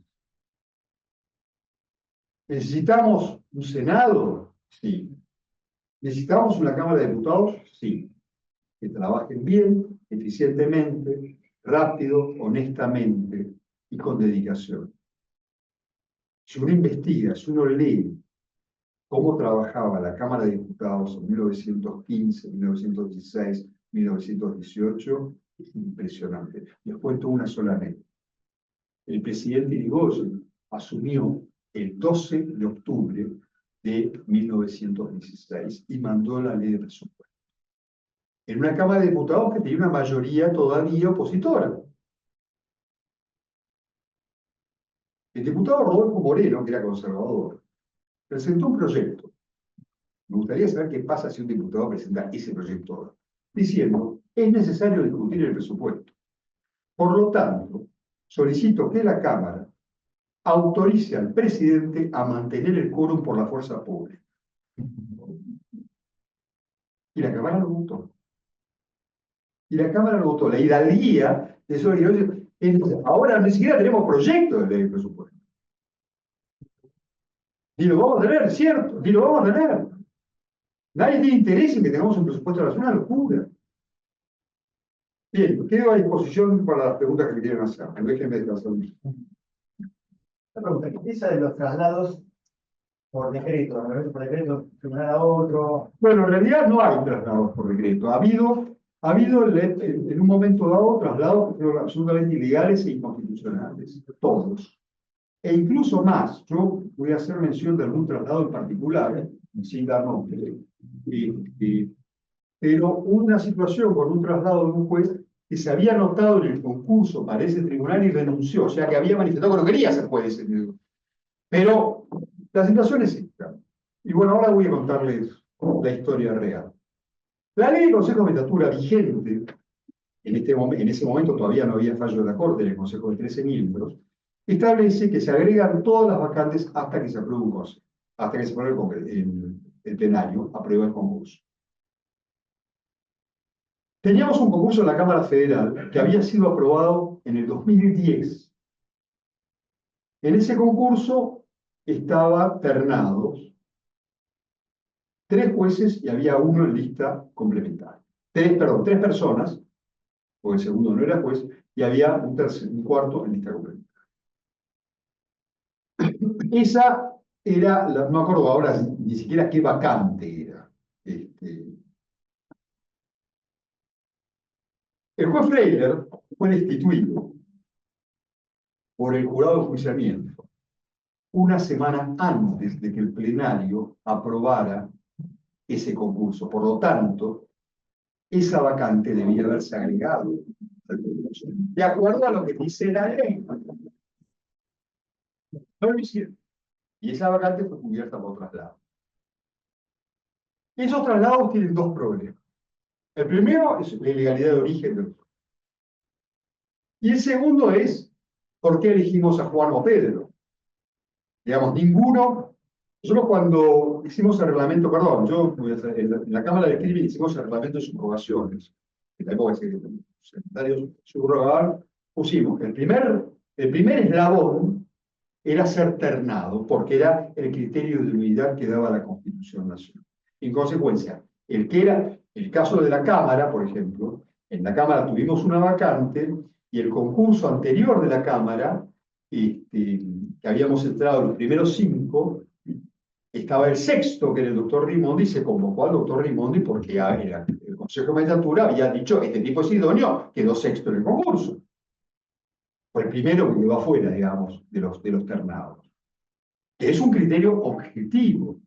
¿Necesitamos un Senado? Sí. ¿Necesitamos una Cámara de Diputados? Sí. Que trabajen bien, eficientemente, rápido, honestamente y con dedicación. Si uno investiga, si uno lee cómo trabajaba la Cámara de Diputados en 1915, 1916, 1918, es impresionante. Les cuento una sola anécdota. El presidente Irigoyen asumió el 12 de octubre de 1916 y mandó la ley de presupuesto. En una Cámara de Diputados que tenía una mayoría todavía opositora. El diputado Rodolfo Moreno, que era conservador, presentó un proyecto. Me gustaría saber qué pasa si un diputado presenta ese proyecto ahora, diciendo, es necesario discutir el presupuesto. Por lo tanto, solicito que la Cámara autorice al presidente a mantener el quórum por la fuerza pública. Y la Cámara lo votó. La hidalguía de eso. Ahora ni siquiera tenemos proyecto de ley de presupuesto. Ni lo vamos a tener, ¿cierto? Ni lo vamos a tener. Nadie tiene interés en que tengamos un presupuesto nacional, una locura. Bien, quedo a disposición para las preguntas que me quieran hacer. Déjenme descansar.
La pregunta, ¿qué piensa de los traslados por decreto? Por decreto, de un lado a otro.
Bueno, en realidad no hay traslados por decreto. Ha habido en un momento dado traslados que fueron absolutamente ilegales e inconstitucionales. Todos. E incluso más. Yo voy a hacer mención de algún traslado en particular, sin dar nombre. Pero una situación con un traslado de un juez que se había anotado en el concurso para ese tribunal y renunció, o sea que había manifestado que no quería ser juez. Pero la situación es esta. Y bueno, ahora voy a contarles la historia real. La ley de Consejo de Magistratura vigente, en ese momento todavía no había fallo de la Corte en el Consejo de 13 miembros, establece que se agregan todas las vacantes hasta que se apruebe un consejo, hasta que se apruebe el plenario, aprueba el concurso. Teníamos un concurso en la Cámara Federal que había sido aprobado en el 2010. En ese concurso estaban ternados 3 jueces y había uno en lista complementaria. Tres personas, porque el segundo no era juez, y había un cuarto en lista complementaria. Esa era, no me acuerdo ahora ni siquiera qué vacante era. El juez Freiler fue destituido por el jurado de enjuiciamiento una semana antes de que el plenario aprobara ese concurso. Por lo tanto, esa vacante debía haberse agregado al concurso, de acuerdo a lo que dice la ley. No lo hicieron. Y esa vacante fue cubierta por traslados. Esos traslados tienen 2 problemas. El primero es la ilegalidad de origen del juez. Y el segundo es, ¿por qué elegimos a Juan o Pedro? Digamos, ninguno. Nosotros cuando hicimos el reglamento, perdón, en la Cámara de Escribir hicimos el reglamento de subrogaciones, que tampoco es que los secretarios subrogaban, pusimos que el primer eslabón era ser ternado, porque era el criterio de unidad que daba la Constitución Nacional. En consecuencia, el caso de la Cámara, por ejemplo, en la Cámara tuvimos una vacante y el concurso anterior de la Cámara, que habíamos entrado los primeros 5, estaba el sexto, que era el doctor Rimondi, y se convocó al doctor Rimondi porque el Consejo de Magistratura había dicho, este tipo es idóneo, quedó sexto en el concurso. Fue el primero que quedó afuera, digamos, de los ternados. Que es un criterio objetivo.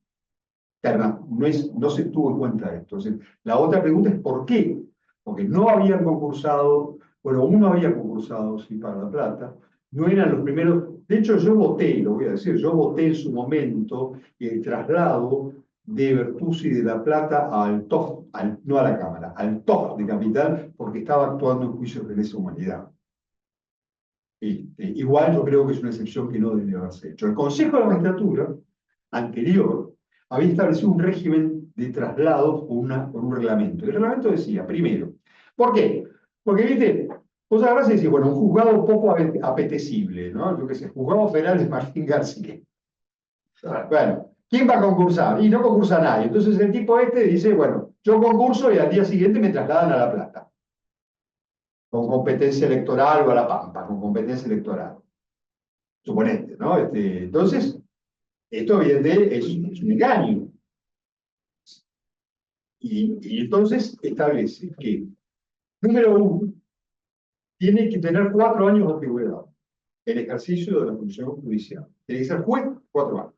No se tuvo en cuenta esto. Entonces, la otra pregunta es ¿por qué? Porque no habían concursado, bueno, uno había concursado, sí, para La Plata, no eran los primeros. De hecho, yo voté, lo voy a decir, yo voté en su momento el traslado de Bertuzzi de La Plata al TOF, no a la Cámara, al TOF de Capital, porque estaba actuando en juicios de lesa humanidad. Igual yo creo que es una excepción que no debería haberse hecho. El Consejo de la Magistratura anterior había establecido un régimen de traslados por un reglamento. El reglamento decía, primero, ¿por qué? Porque, viste, vos agarrás y decís, bueno, un juzgado poco apetecible, ¿no? Yo qué sé, juzgado federal de Martín García. Bueno, ¿quién va a concursar? Y no concursa nadie. Entonces el tipo dice, bueno, yo concurso y al día siguiente me trasladan a La Plata. Con competencia electoral o a La Pampa, con competencia electoral. Suponete, ¿no? Entonces, esto evidentemente es un engaño. Y entonces establece que, número 1, tiene que tener 4 años de antigüedad el ejercicio de la función judicial. Tiene que ser juez 4 años.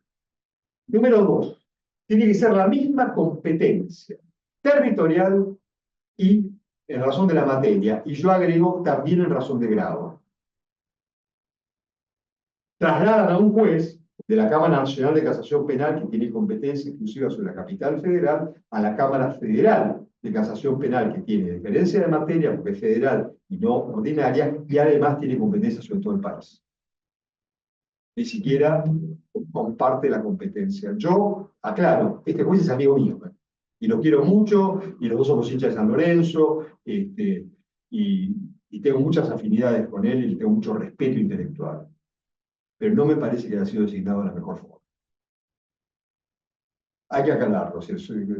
Número 2, tiene que ser la misma competencia territorial y en razón de la materia, y yo agrego también en razón de grado. Trasladan a un juez de la Cámara Nacional de Casación Penal, que tiene competencia exclusiva sobre la capital federal, a la Cámara Federal de Casación Penal, que tiene diferencia de materia, porque es federal y no ordinaria, y además tiene competencia sobre todo el país. Ni siquiera comparte la competencia. Yo, aclaro, este juez es amigo mío, y lo quiero mucho, y los dos somos hinchas de San Lorenzo, y tengo muchas afinidades con él, y le tengo mucho respeto intelectual. Pero no me parece que haya sido designado de la mejor forma. Hay que aclararlo,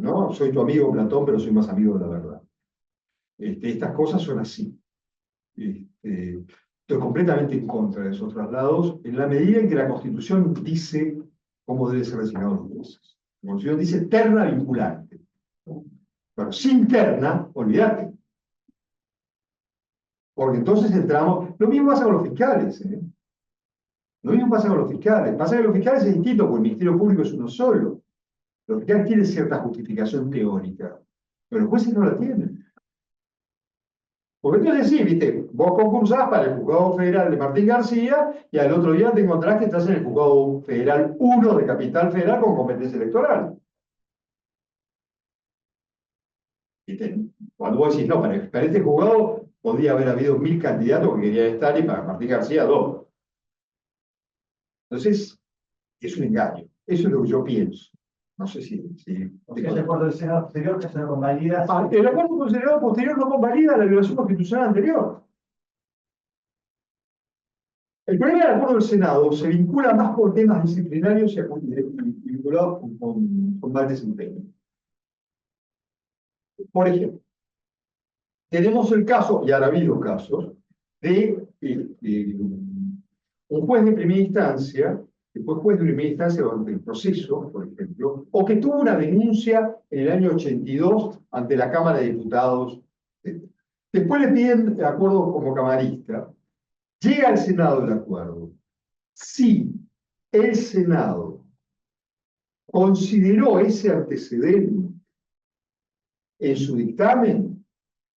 ¿no? Soy tu amigo Platón, pero soy más amigo de la verdad. Estas cosas son así. Estoy completamente en contra de esos traslados, en la medida en que la Constitución dice cómo deben ser designados los jueces. La Constitución dice terna vinculante. Pero sin terna, olvídate. Porque entonces entramos. Lo mismo pasa con los fiscales. Lo mismo pasa con los fiscales. Pasa que los fiscales es distinto, porque el Ministerio Público es uno solo. Los fiscales tienen cierta justificación teórica, pero los jueces no la tienen. Porque entonces sí, viste, vos concursás para el Juzgado Federal de Martín García y al otro día te encontrás que estás en el Juzgado Federal 1 de Capital Federal con competencia electoral. ¿Viste? Cuando vos decís, no, para este juzgado podría haber habido 1000 candidatos que querían estar y para Martín García 2. Entonces, es un engaño. Eso es lo que yo pienso. No sé si...
El acuerdo del Senado posterior que se lo convalida.
El acuerdo con el Senado posterior no convalida la violación constitucional anterior. El problema del acuerdo del Senado se vincula más con temas disciplinarios y vinculados con mal desempeño. Por ejemplo, tenemos el caso, y ahora ha habido casos, de un juez de primera instancia, que fue juez de primera instancia durante el proceso, por ejemplo, o que tuvo una denuncia en el año 82 ante la Cámara de Diputados. Después le piden acuerdo como camarista. Llega al Senado el acuerdo. Si el Senado consideró ese antecedente en su dictamen,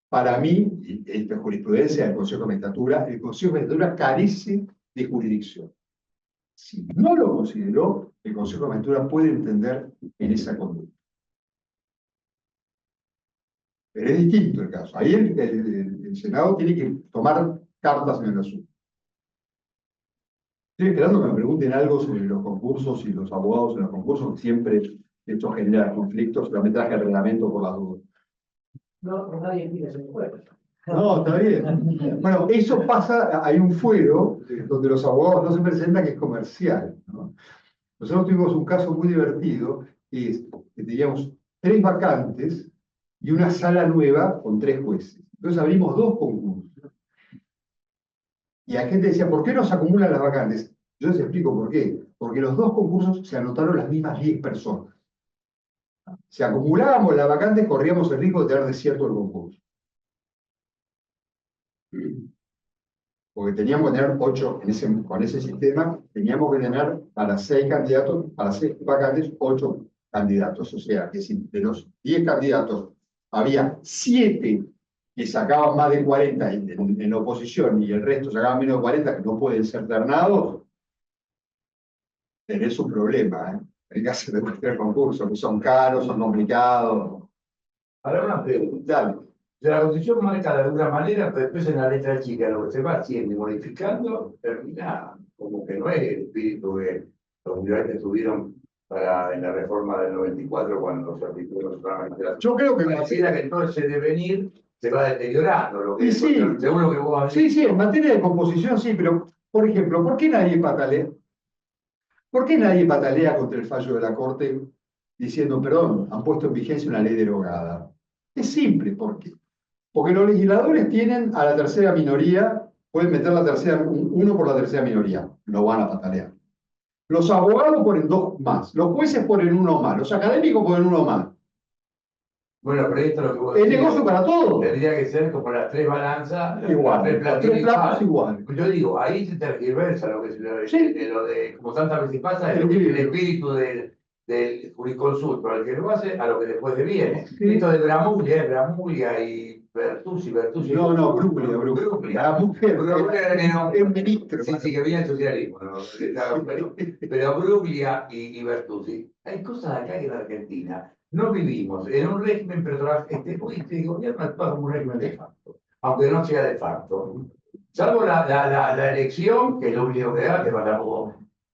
para mí, y esta es jurisprudencia del Consejo de Magistratura, el Consejo de Magistratura carece de jurisdicción. Si no lo consideró, el Consejo de Magistratura puede entender en esa conducta. Pero es distinto el caso. Ahí el Senado tiene que tomar cartas en el asunto. Estoy esperando que me pregunten algo sobre los concursos y los abogados en los concursos, que siempre esto genera conflictos, pero me traje el reglamento por las dudas.
No, nadie pide ese juego.
No, está bien. Bueno, eso pasa, hay un fuero donde los abogados no se presentan, que es comercial, ¿no? Nosotros tuvimos un caso muy divertido, que es que teníamos 3 vacantes y una sala nueva con 3 jueces. Entonces abrimos 2 concursos. Y la gente decía, ¿por qué no se acumulan las vacantes? Yo les explico por qué. Porque los 2 concursos se anotaron las mismas 10 personas. Si acumulábamos las vacantes, corríamos el riesgo de tener desierto el concurso. Porque teníamos que tener 8, con ese sistema, teníamos que tener para 6 candidatos, para 6 vacantes, 8 candidatos. O sea, que si de los 10 candidatos había 7 que sacaban más de 40 en oposición y el resto sacaban menos de 40, que no pueden ser ternados, tenés un problema, ¿eh? Hay que hacer de cualquier concurso, que son caros, son complicados.
Ahora una pregunta.
Dale.
La Constitución marca de alguna manera, pero después en la letra chica lo que se va haciendo y modificando termina como que no es el espíritu que los universitarios tuvieron en la reforma del 94 cuando se aplicó solamente la...
Yo creo que
pareciera que todo ese devenir se va deteriorando, lo que
Y sí.
según lo que vos has
Sí,
dicho.
sí, en materia de composición sí, pero, por ejemplo, ¿por qué nadie patalea? ¿Por qué nadie patalea contra el fallo de la Corte diciendo, perdón, han puesto en vigencia una ley derogada? Es simple, ¿por qué? Porque los legisladores tienen a la tercera minoría, pueden meter la tercera, uno por la tercera minoría, lo van a patalear. Los abogados ponen 2 más, los jueces ponen 1 más, los académicos ponen 1 más.
Bueno, pero esto es lo que vos
Es
decís.
negocio para todos.
Tendría que ser como las 3 balanzas,
Igual,
las 3 platillos
3 platos igual.
Yo digo, ahí se tergiversa lo que se
Sí.
lo de, como tantas veces pasa, el espíritu del jurisconsulto, al que lo hace, a lo que después le viene.
Sí.
Esto de Bramuglia y Bertuzzi.
No, Bruglia. Es un ministro.
Sí, que viene el socialismo, ¿no? Pero Bruglia y Bertuzzi, hay cosas acá que en Argentina no vivimos en un régimen, pero este gobierno actúa como un régimen de facto, aunque no sea de facto. Salvo la elección, que es lo único que da, que para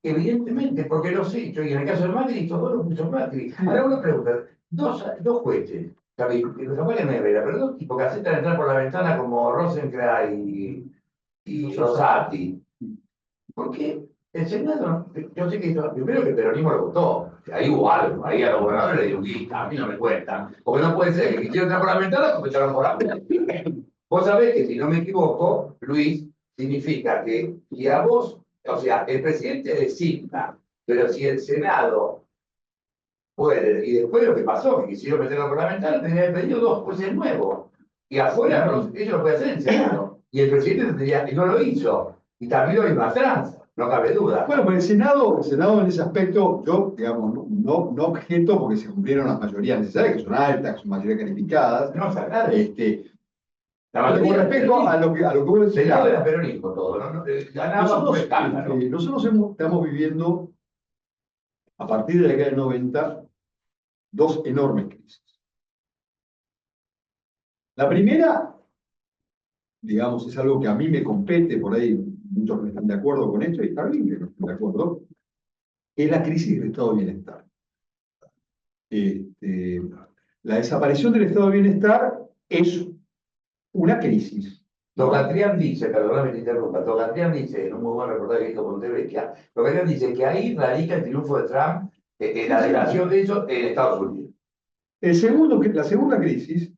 evidentemente, porque los hechos, y en el caso de Macri, todo lo puso Macri. Ahora una pregunta, dos jueces, ¿sabes? Los apagan en Herrera, pero 2 tipos que aceptan entrar por la ventana como Rosencrantz y Rosati. ¿Por qué el Senado? Yo sé que primero que el peronismo lo votó, Ahí hubo algo, ahí a los gobernadores le dio guita, a mí no me cuentan. Porque no puede ser que quisieron entrar por la ventana porque entraron por la ventana. Vos sabés que, si no me equivoco, Luis, significa que si a vos, o sea, el presidente designa, pero si el Senado puede, y después lo que pasó, que quisieron meterlo por la ventana, tendría que pedido 2 jueces nuevos. Y afuera ellos lo pueden hacer en el Senado. Y el presidente tendría, y no lo hizo. Y también lo hizo atrás, no cabe duda.
Bueno, pues el Senado en ese aspecto, yo, digamos, no objeto porque se cumplieron las mayorías necesarias, que son altas, que son mayorías calificadas.
No, sacar.
Pero con respecto a lo que vos decís,
Senado era peronismo todo, ¿no? Ganaba por escándalo.
nosotros estamos viviendo, a partir de la década del 90, 2 enormes crisis. La primera, digamos, es algo que a mí me compete, por ahí muchos no están de acuerdo con esto, y está bien que no estén de acuerdo, es la crisis del estado de bienestar. La desaparición del estado de bienestar es una crisis.
Tocatrián dice, perdóname que te interrumpa, Tocatrián dice, en un muy buen reportaje que hizo Montevecchia, Tocatrián dice que ahí radica el triunfo de Trump en la delación de ellos en Estados Unidos.
La segunda crisis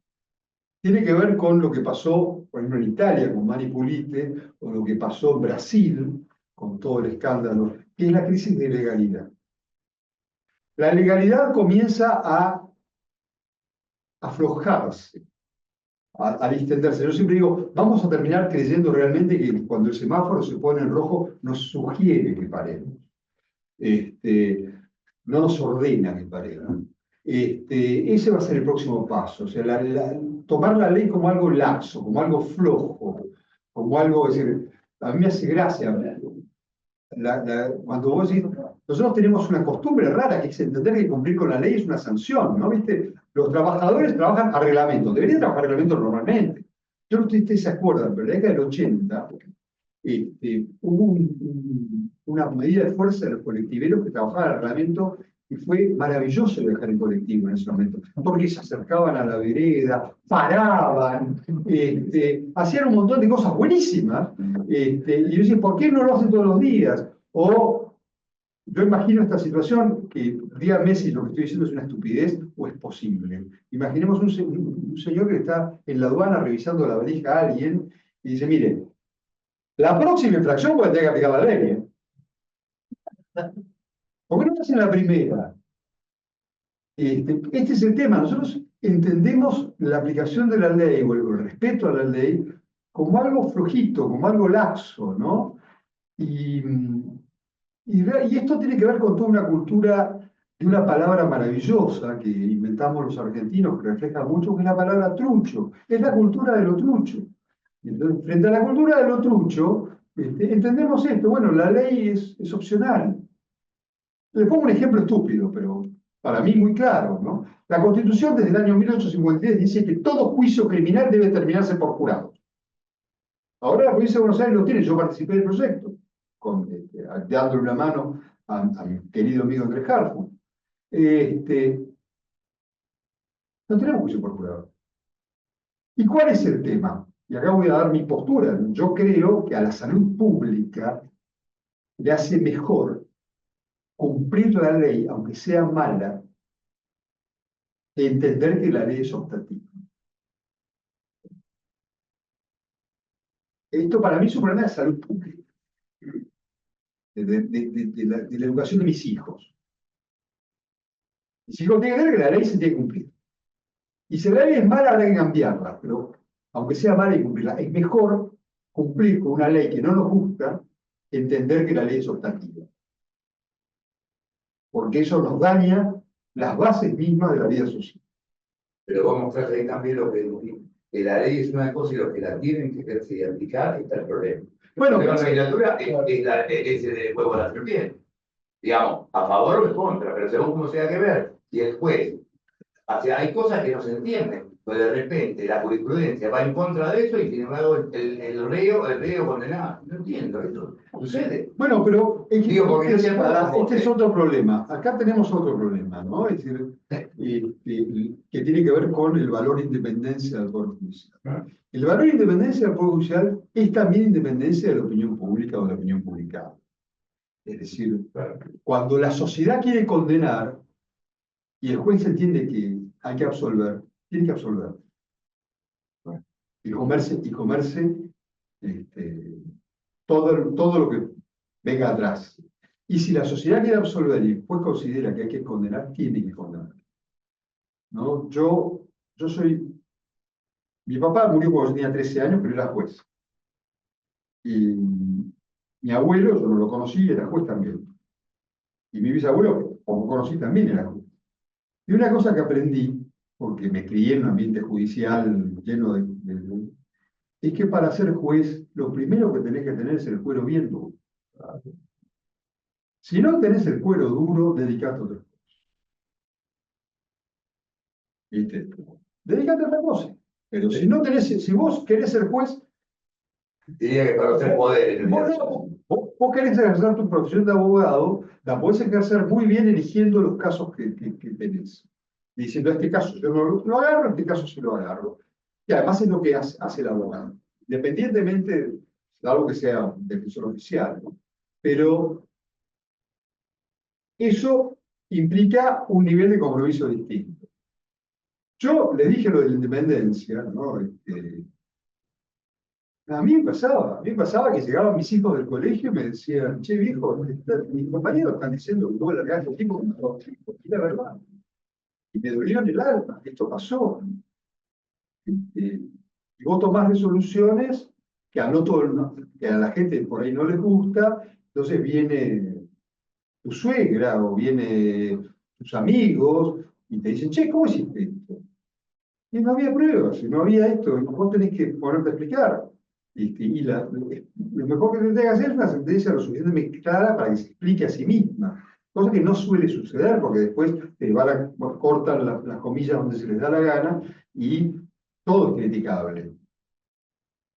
tiene que ver con lo que pasó, por ejemplo, en Italia con Mani Pulite, o lo que pasó en Brasil con todo el escándalo, que es la crisis de legalidad. La legalidad comienza a aflojarse, a distenderse. Yo siempre digo, vamos a terminar creyendo realmente que cuando el semáforo se pone en rojo nos sugiere que paremos. No nos ordena que paremos. Ese va a ser el próximo paso. O sea, tomar la ley como algo laxo, como algo flojo, como algo, es decir, a mí me hace gracia. Cuando vos decís, nosotros tenemos una costumbre rara que es entender que cumplir con la ley es una sanción, ¿no? ¿Viste? Los trabajadores trabajan a reglamento, deberían trabajar a reglamento normalmente. Yo no sé si ustedes se acuerdan, pero en la década del 80 hubo una medida de fuerza de los colectiveros que trabajaban al reglamento y fue maravilloso viajar en colectivo en ese momento, porque se acercaban a la vereda, paraban, hacían un montón de cosas buenísimas, y yo decía, ¿por qué no lo hacen todos los días? O yo imagino esta situación que dígame si lo que estoy diciendo es una estupidez o es posible. Imaginemos un señor que está en la aduana revisando la valija a alguien y dice, mire, la próxima infracción puede tener que aplicar la ley. ¿Por qué no hacen la primera? Este es el tema. Nosotros entendemos la aplicación de la ley o el respeto a la ley como algo flojito, como algo laxo, ¿no? Y esto tiene que ver con toda una cultura de una palabra maravillosa que inventamos los argentinos, que refleja mucho, que es la palabra trucho. Es la cultura de lo trucho. Entonces, frente a la cultura de lo trucho, entendemos esto. Bueno, la ley es opcional. Les pongo un ejemplo estúpido, pero para mí muy claro, ¿no? La Constitución desde el año 1853 dice que todo juicio criminal debe terminarse por jurados. Ahora la provincia de Buenos Aires lo tiene, yo participé del proyecto, dándole una mano a mi querido amigo Andrés Harfuch. No tenemos juicio por jurado. ¿Y cuál es el tema? Y acá voy a dar mi postura. Yo creo que a la salud pública le hace mejor cumplir la ley, aunque sea mala, de entender que la ley es optativa. Esto para mí es un problema de salud pública, de la educación de mis hijos. Mis hijos tienen que ver que la ley se tiene que cumplir. Y si la ley es mala, habrá que cambiarla, pero aunque sea mala, hay que cumplirla. Es mejor cumplir con una ley que no nos gusta, entender que la ley es optativa. Porque eso nos daña las bases mismas de la vida social.
Pero vos mostrás ahí también lo que la ley es una cosa y los que la tienen que ejercer y aplicar está el problema.
Bueno,
la legislatura es el huevo de la serpiente. Digamos, a favor o en contra, pero según cómo se da que ver, si el juez, o sea, hay cosas que no se entienden, pues de repente la jurisprudencia va en contra de eso y sin embargo el reo condenado. No entiendo, eso sucede.
Bueno, pero
Digo, porque no se puede,
este es otro problema. Acá tenemos otro problema, ¿no? Es decir, que tiene que ver con el valor de independencia del Poder Judicial. El valor de independencia del Poder Judicial es también independencia de la opinión pública o de la opinión publicada. Es decir, cuando la sociedad quiere condenar y el juez entiende que hay que absolver, tiene que absolver. Y comerse todo lo que venga atrás. Y si la sociedad quiere absolver y el juez considera que hay que condenar, tiene que condenar. ¿No? Yo soy... Mi papá murió cuando yo tenía 13 años, pero era juez. Y mi abuelo, yo no lo conocí, era juez también. Y mi bisabuelo, como conocí, también era juez. Y una cosa que aprendí, porque me crié en un ambiente judicial lleno es que para ser juez, lo primero que tenés que tener es el cuero bien duro. Si no tenés el cuero duro, dedicate a otra cosa. ¿Viste? Dedicate a otra cosa. Pero si vos querés ser juez,
Diría que conocer poder.
vos querés ejercer tu profesión de abogado, la podés ejercer muy bien eligiendo los casos que tenés. Diciendo, este caso yo no lo agarro, este caso sí lo agarro. Y además es lo que hace el abogado. Independientemente de algo que sea defensor oficial, ¿no? Pero eso implica un nivel de compromiso distinto. Yo le dije lo de la independencia, ¿no? A mí me pasaba que llegaban mis hijos del colegio y me decían, che viejo, mis compañeros están diciendo que vos largás el tiempo con los hijos, y la verdad. Y me dolió en el alma, esto pasó. Y vos tomás resoluciones que a la gente por ahí no les gusta, entonces viene tu suegra o viene tus amigos y te dicen, che, ¿cómo hiciste esto? Y no había pruebas, y no había esto, y vos tenés que ponerte a explicar. Lo mejor que tenés que hacer es una sentencia lo suficientemente clara para que se explique a sí misma. Cosa que no suele suceder, porque después cortan las comillas donde se les da la gana y todo es criticable.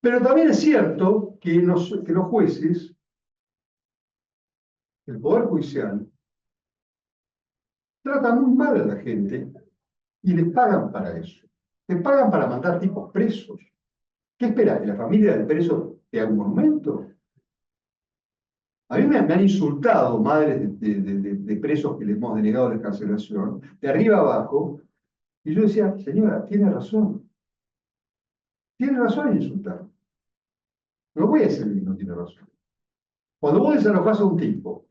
Pero también es cierto que los jueces, el Poder Judicial, tratan muy mal a la gente y les pagan para eso. Les pagan para mandar tipos presos. ¿Qué esperas? ¿Que la familia del preso te haga un monumento? A mí me han insultado madres de presos que les hemos denegado la excarcelación, de arriba abajo, y yo decía, señora, tiene razón. Tiene razón en insultar. No voy a decir que no tiene razón. Cuando vos desalojás a un tipo,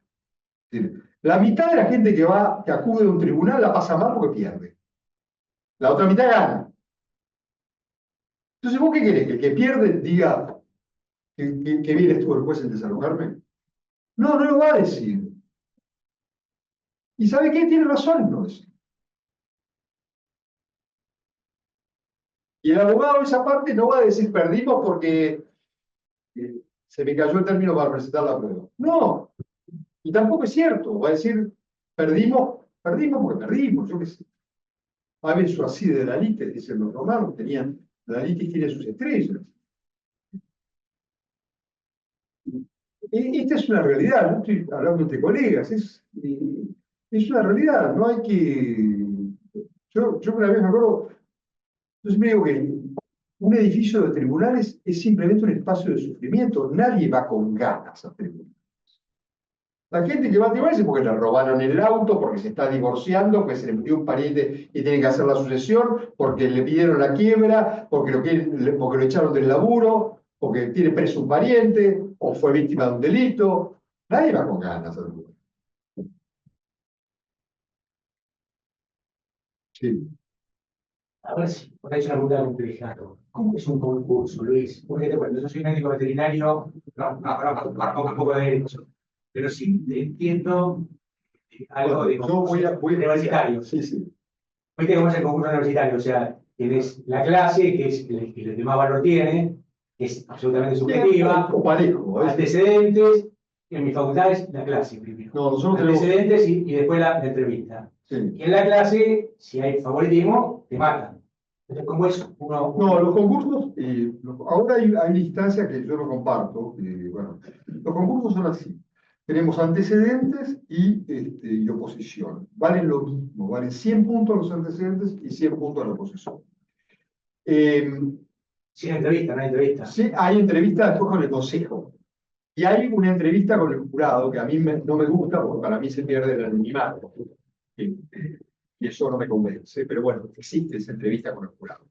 la mitad de la gente que acude a un tribunal la pasa mal porque pierde. La otra mitad gana. Entonces, ¿vos qué querés? ¿Que el que pierde diga que bien estuvo el juez en desalojarme? No, no lo va a decir. ¿Y sabe qué? Tiene razón en no decir. Y el abogado de esa parte no va a decir perdimos porque se me cayó el término para presentar la prueba. No. Y tampoco es cierto. Va a decir perdimos porque perdimos. Yo qué sé. A ver, eso así de la litis, dicen los romanos, la litis tiene sus estrellas. Esta es una realidad, no estoy hablando entre colegas, es una realidad, no hay que... Yo una vez me acuerdo, yo siempre digo que un edificio de tribunales es simplemente un espacio de sufrimiento, nadie va con ganas a tribunales. La gente que va a tribunales es porque le robaron el auto, porque se está divorciando, porque se le murió un pariente y tiene que hacer la sucesión, porque le pidieron la quiebra, porque lo echaron del laburo, porque tiene preso un pariente, o fue víctima de un delito. Nadie va con ganas a tribunales. Sí.
A ver si por ahí es una pregunta compleja. ¿Cómo es un concurso, Luis? Porque bueno, yo soy médico veterinario, no un poco de derecho, pero sí entiendo algo de
Yo voy a
universitario.
Sí, sí.
Viste cómo es el concurso universitario, o sea, tienes la clase, que es el que más valor tiene, que es absolutamente subjetiva,
O parejo.
antecedentes, en mi facultad es la clase primero.
No, nosotros tenemos...
Antecedentes y después la entrevista.
Sí.
Y en la clase, si hay favoritismo, te matan. Entonces, ¿cómo es uno?
No, los concursos, ahora hay instancias que yo no comparto. Bueno, los concursos son así. Tenemos antecedentes y oposición. Valen lo mismo, valen 100 puntos los antecedentes y 100 puntos la oposición.
Sin entrevista, no hay entrevista.
Sí, hay entrevistas después con el consejo. Y hay una entrevista con el jurado que a mí no me gusta porque para mí se pierde el anonimato. Y eso no me convence. Pero bueno, existe esa entrevista con el jurado.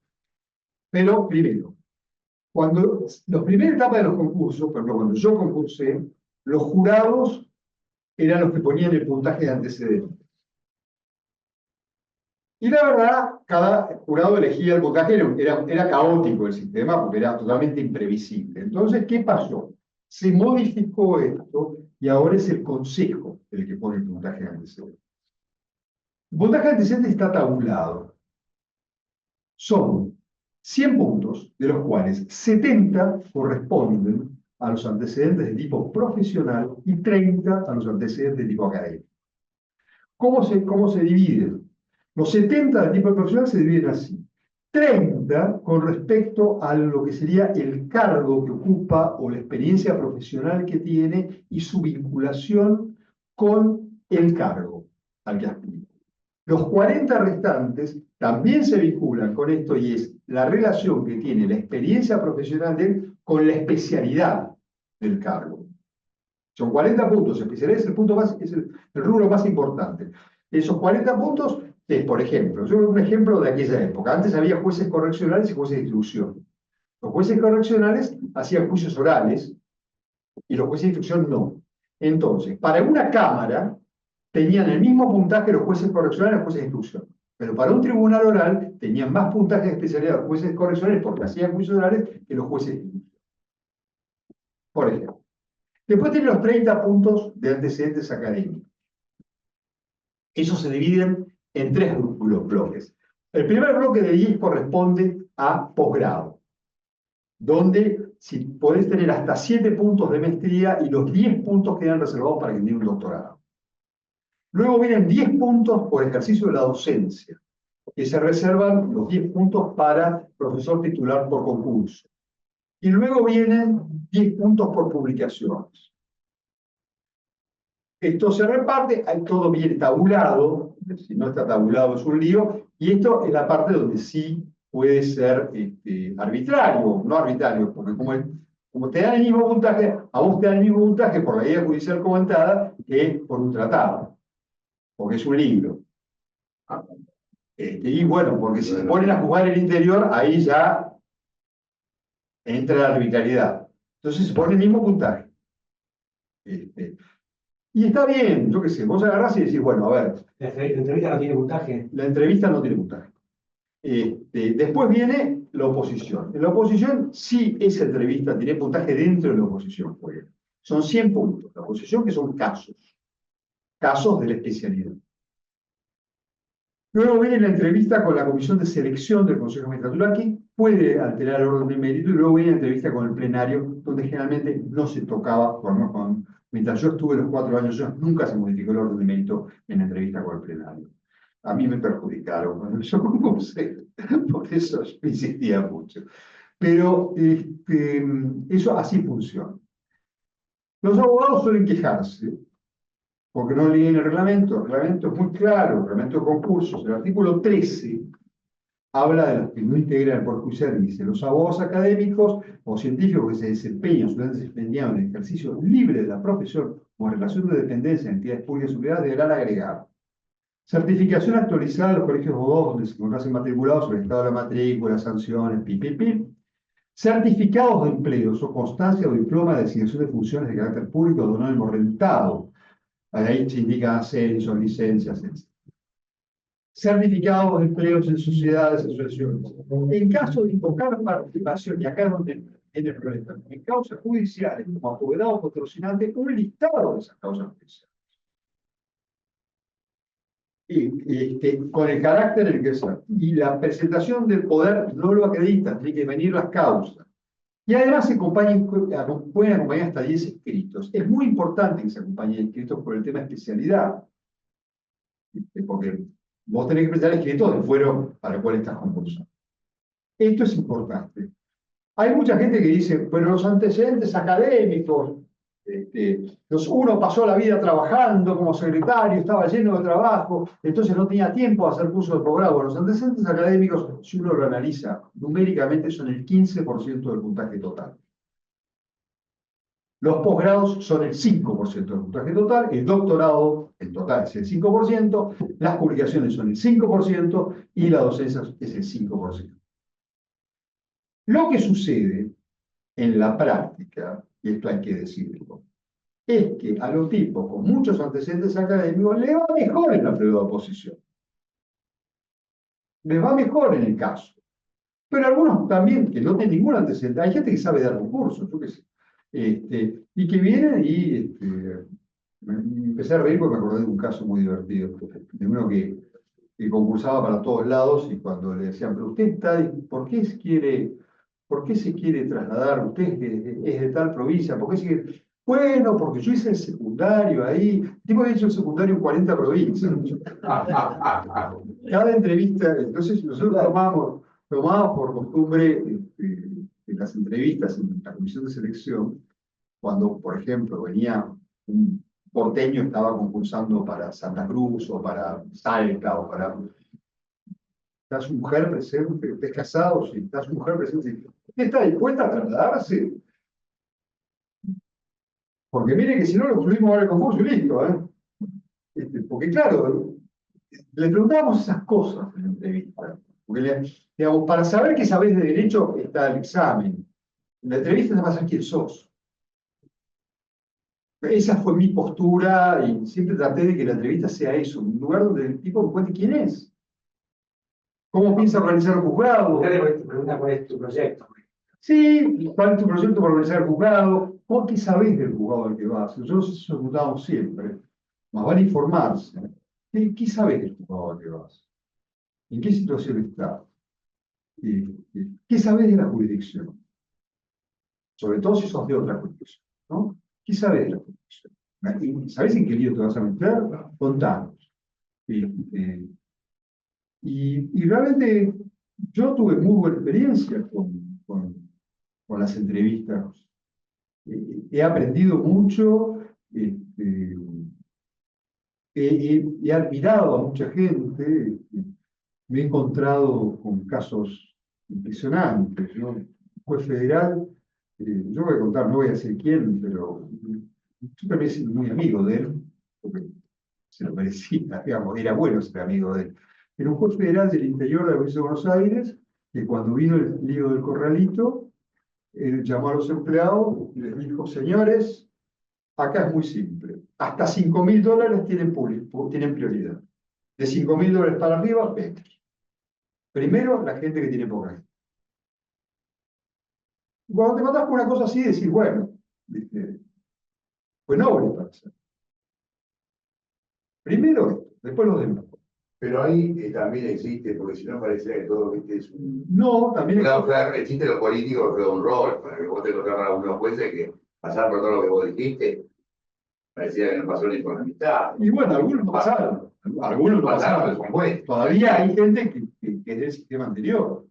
Pero primero, cuando la primera etapa de los concursos, por ejemplo, cuando yo concursé, los jurados eran los que ponían el puntaje de antecedentes. Y la verdad, cada jurado elegía el puntaje, era caótico el sistema porque era totalmente imprevisible. Entonces, ¿qué pasó? Se modificó esto y ahora es el consejo el que pone el puntaje de antecedentes. El puntaje de antecedentes está tabulado. Son 100 puntos, de los cuales 70 corresponden a los antecedentes de tipo profesional y 30 a los antecedentes de tipo académico. ¿Cómo se dividen? Los 70 de tipo profesional se dividen así. 30 con respecto a lo que sería el cargo que ocupa o la experiencia profesional que tiene y su vinculación con el cargo al que aspira. Los 40 restantes también se vinculan con esto y es la relación que tiene la experiencia profesional de él con la especialidad del cargo. Son 40 puntos, especialidad es el rubro más importante. Esos 40 puntos es, por ejemplo, yo un ejemplo de aquella época. Antes había jueces correccionales y jueces de instrucción. Los jueces correccionales hacían juicios orales y los jueces de instrucción no. Entonces, para una cámara tenían el mismo puntaje los jueces correccionales y los jueces de instrucción. Pero para un tribunal oral tenían más puntaje de especialidad los jueces correccionales porque hacían juicios orales que los jueces de instrucción. Por ejemplo. Después tiene los 30 puntos de antecedentes académicos. Esos se dividen en 3 bloques. El primer bloque de 10 corresponde a posgrado, donde si podés tener hasta 7 puntos de maestría y los 10 puntos quedan reservados para quien tiene un doctorado. Luego vienen 10 puntos por ejercicio de la docencia, que se reservan los 10 puntos para profesor titular por concurso. Y luego vienen 10 puntos por publicaciones. Esto se reparte, hay todo bien tabulado, si no está tabulado es un lío, y esto es la parte donde sí puede ser arbitrario, no arbitrario, porque como te dan el mismo puntaje, a vos te dan el mismo puntaje por la guía judicial comentada que por un tratado, porque es un libro. Y bueno, porque si se ponen a jugar el interior, ahí ya entra la arbitrariedad. Entonces se pone el mismo puntaje. Y está bien, yo qué sé, vos agarrás y decís, bueno, a ver.
La entrevista no tiene puntaje.
La entrevista no tiene puntaje. Después viene la oposición. En la oposición, sí, esa entrevista tiene puntaje dentro de la oposición. Son 100 puntos. La oposición que son casos de la especialidad. Luego viene la entrevista con la comisión de selección del Consejo de Magistratura, que puede alterar el orden de mérito, y luego viene la entrevista con el plenario, donde generalmente no se tocaba, mientras yo estuve los 4 años, nunca se modificó el orden de mérito en la entrevista con el plenario. A mí me perjudicaron cuando yo concursé, por eso me insistía mucho. Pero eso así funciona. Los abogados suelen quejarse porque no leen el reglamento es muy claro, el reglamento de concursos, el artículo 13 habla de los que no integran el Poder Judicial, dice, los abogados académicos o científicos que se desempeñan, en el ejercicio libre de la profesión o en relación de dependencia de entidades públicas y privadas deberán agregar certificación actualizada de los colegios de abogados donde se encontrasen matriculados sobre el estado de la matrícula, sanciones, certificados de empleos o constancia o diploma de designación de funciones de carácter público de anónimo rentado. Ahí se indican ascensos, licencias, etc. Certificados de empleos en sociedades, asociaciones. En caso de invocar participación, y acá es donde tiene el problema, en causas judiciales, como apoderado patrocinante, un listado de esas causas judiciales. Con el carácter en el que sea. Y la presentación del poder no lo acredita, tiene que venir las causas. Y además pueden acompañar hasta 10 escritos. Es muy importante que se acompañen escritos por el tema de especialidad. Porque vos tenés que presentar escritos del fuero para el cual estás concursando. Esto es importante. Hay mucha gente que dice, pero los antecedentes académicos, uno pasó la vida trabajando como secretario, estaba lleno de trabajo, entonces no tenía tiempo de hacer cursos de posgrado. Los antecedentes académicos, si uno lo analiza numéricamente, son el 15% del puntaje total. Los posgrados son el 5% del puntaje total, el doctorado, el total es el 5%, las publicaciones son el 5% y la docencia es el 5%. Lo que sucede en la práctica, y esto hay que decirlo, es que a los tipos con muchos antecedentes académicos les va mejor en la prueba de oposición. Les va mejor en el caso. Pero algunos también que no tienen ningún antecedente. Hay gente que sabe dar concursos, yo qué sé. Y que vienen y me empecé a reír porque me acordé de un caso muy divertido. De uno que concursaba para todos lados y cuando le decían, pero usted está, ¿por qué se quiere trasladar? Usted es de tal provincia, ¿por qué se quiere? Bueno, porque yo hice el secundario ahí. El tipo había hecho el secundario en 40 provincias. Cada entrevista, entonces nosotros tomábamos por costumbre en las entrevistas, en la comisión de selección, cuando, por ejemplo, venía un porteño, estaba concursando para Santa Cruz o para Salta o para... ¿Está su mujer presente? ¿Usted es casado? Sí. ¿Está su mujer presente? ¿Usted está dispuesta a trasladarse? Porque mire que si no lo incluimos ahora el concurso y listo, ¿eh? Porque claro, le preguntábamos esas cosas en la entrevista. Porque digamos, para saber que sabés de derecho está el examen. En la entrevista te vas a saber quién sos. Esa fue mi postura y siempre traté de que la entrevista sea eso, un lugar donde el tipo me cuente quién es. ¿Cómo piensa organizar el juzgado?
Usted le pregunta cuál es tu proyecto.
Sí, ¿cuál es tu proyecto para organizar el juzgado? ¿Cómo qué sabés del juzgado al que vas? Nosotros eso lo preguntábamos siempre. Más vale informarse. ¿Qué sabés del juzgado al que vas? ¿En qué situación estás? ¿Qué sabés de la jurisdicción? Sobre todo si sos de otra jurisdicción, ¿no? ¿Qué sabés de la jurisdicción? ¿Sabés en qué lío te vas a meter? Contanos. Y realmente yo tuve muy buena experiencia con las entrevistas. He aprendido mucho, he admirado a mucha gente, me he encontrado con casos impresionantes, ¿no? Un juez federal, yo voy a contar, no voy a decir quién, pero yo también soy muy amigo de él, porque se lo merecía, digamos, era bueno ser amigo de él. Era un juez federal del interior de la provincia de Buenos Aires, que cuando vino el lío del corralito, él llamó a los empleados y les dijo, señores, acá es muy simple, hasta $5.000 tienen prioridad. De $5.000 para arriba, vete. Primero, la gente que tiene poca gente. Cuando te encontrás con una cosa así, decís, bueno, ¿viste? Pues noble para hacer. Primero esto, después los demás.
Pero ahí también existe, porque si no parece que todo ¿viste? Es un...
No, también
Claro, claro, existe lo político, que es un rol, para que vos te encontrás a unos jueces que pasar por todo lo que vos dijiste, parecía que no pasó ni por la mitad.
Y bueno, algunos no pasaron. Algunos no pasaron.
Son jueces.
Todavía hay gente que es del sistema anterior.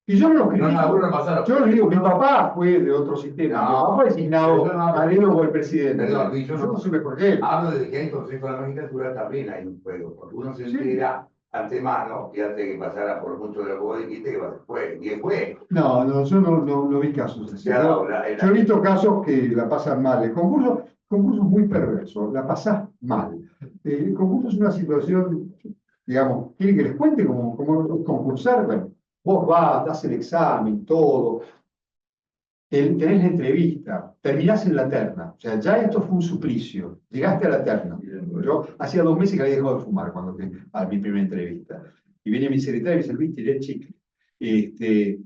Y yo no lo critico.
No, algunos no pasaron.
Yo no digo, mi papá fue de otro sistema. Mi papá fue designado
Yo no-
a dedo por el presidente.
Perdón, y yo
Yo no soy mejor que él.
hablo de que hay consejo de la magistratura también hay un juego, porque uno se
Sí.
entera antemano y antes de que pasara por mucho de lo que vos dijiste que fue. ¿Quién fue?
No, yo no vi casos así.
Se ha dado
Yo he visto casos que la pasan mal. El concurso es muy perverso, la pasás mal. El concurso es una situación, digamos, quieren que les cuente cómo concursar. Bueno, vos vas, das el examen, todo, tenés la entrevista, terminás en la terna. O sea, ya esto fue un suplicio. Llegaste a la terna. Yo hacía 2 meses que había dejado de fumar a mi primera entrevista. Y viene mi secretario y me dice, Luis, tiré el chicle. Y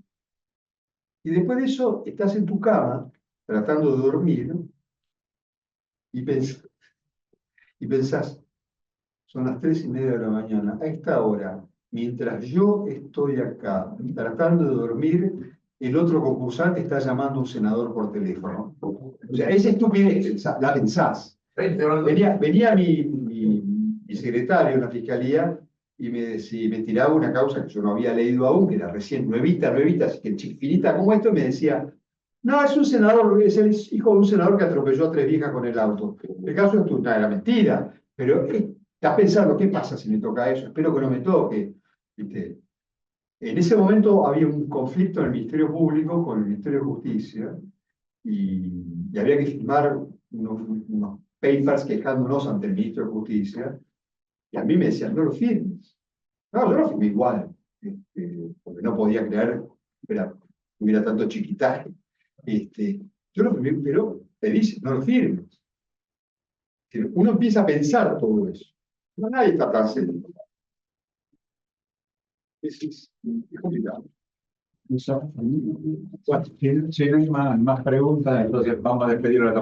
después de eso, estás en tu cama, tratando de dormir, y pensás, son las 3:30 de la mañana, a esta hora, mientras yo estoy acá, tratando de dormir, el otro concursante está llamando a un senador por teléfono. O sea, esa estupidez, la pensás. Venía mi secretario en la fiscalía y me tiraba una causa que yo no había leído aún, que era recién nuevita, así que chiquitita como esto, y me decía, no, es un senador, es el hijo de un senador que atropelló a 3 viejas con el auto. El caso es no, era mentira, pero estás pensando, ¿qué pasa si me toca eso? Espero que no me toque. ¿Viste? En ese momento había un conflicto en el Ministerio Público con el Ministerio de Justicia, y había que firmar unos papers quejándonos ante el ministro de Justicia, y a mí me decían, no lo firmes. No, yo lo firmé igual, porque no podía creer que hubiera tanto chiquitaje. Yo lo firmé, pero te dicen, no lo firmes. Uno empieza a pensar todo eso. No, nadie está tan seguro. Es complicado.
Bueno, si no hay más preguntas, entonces vamos a despedir la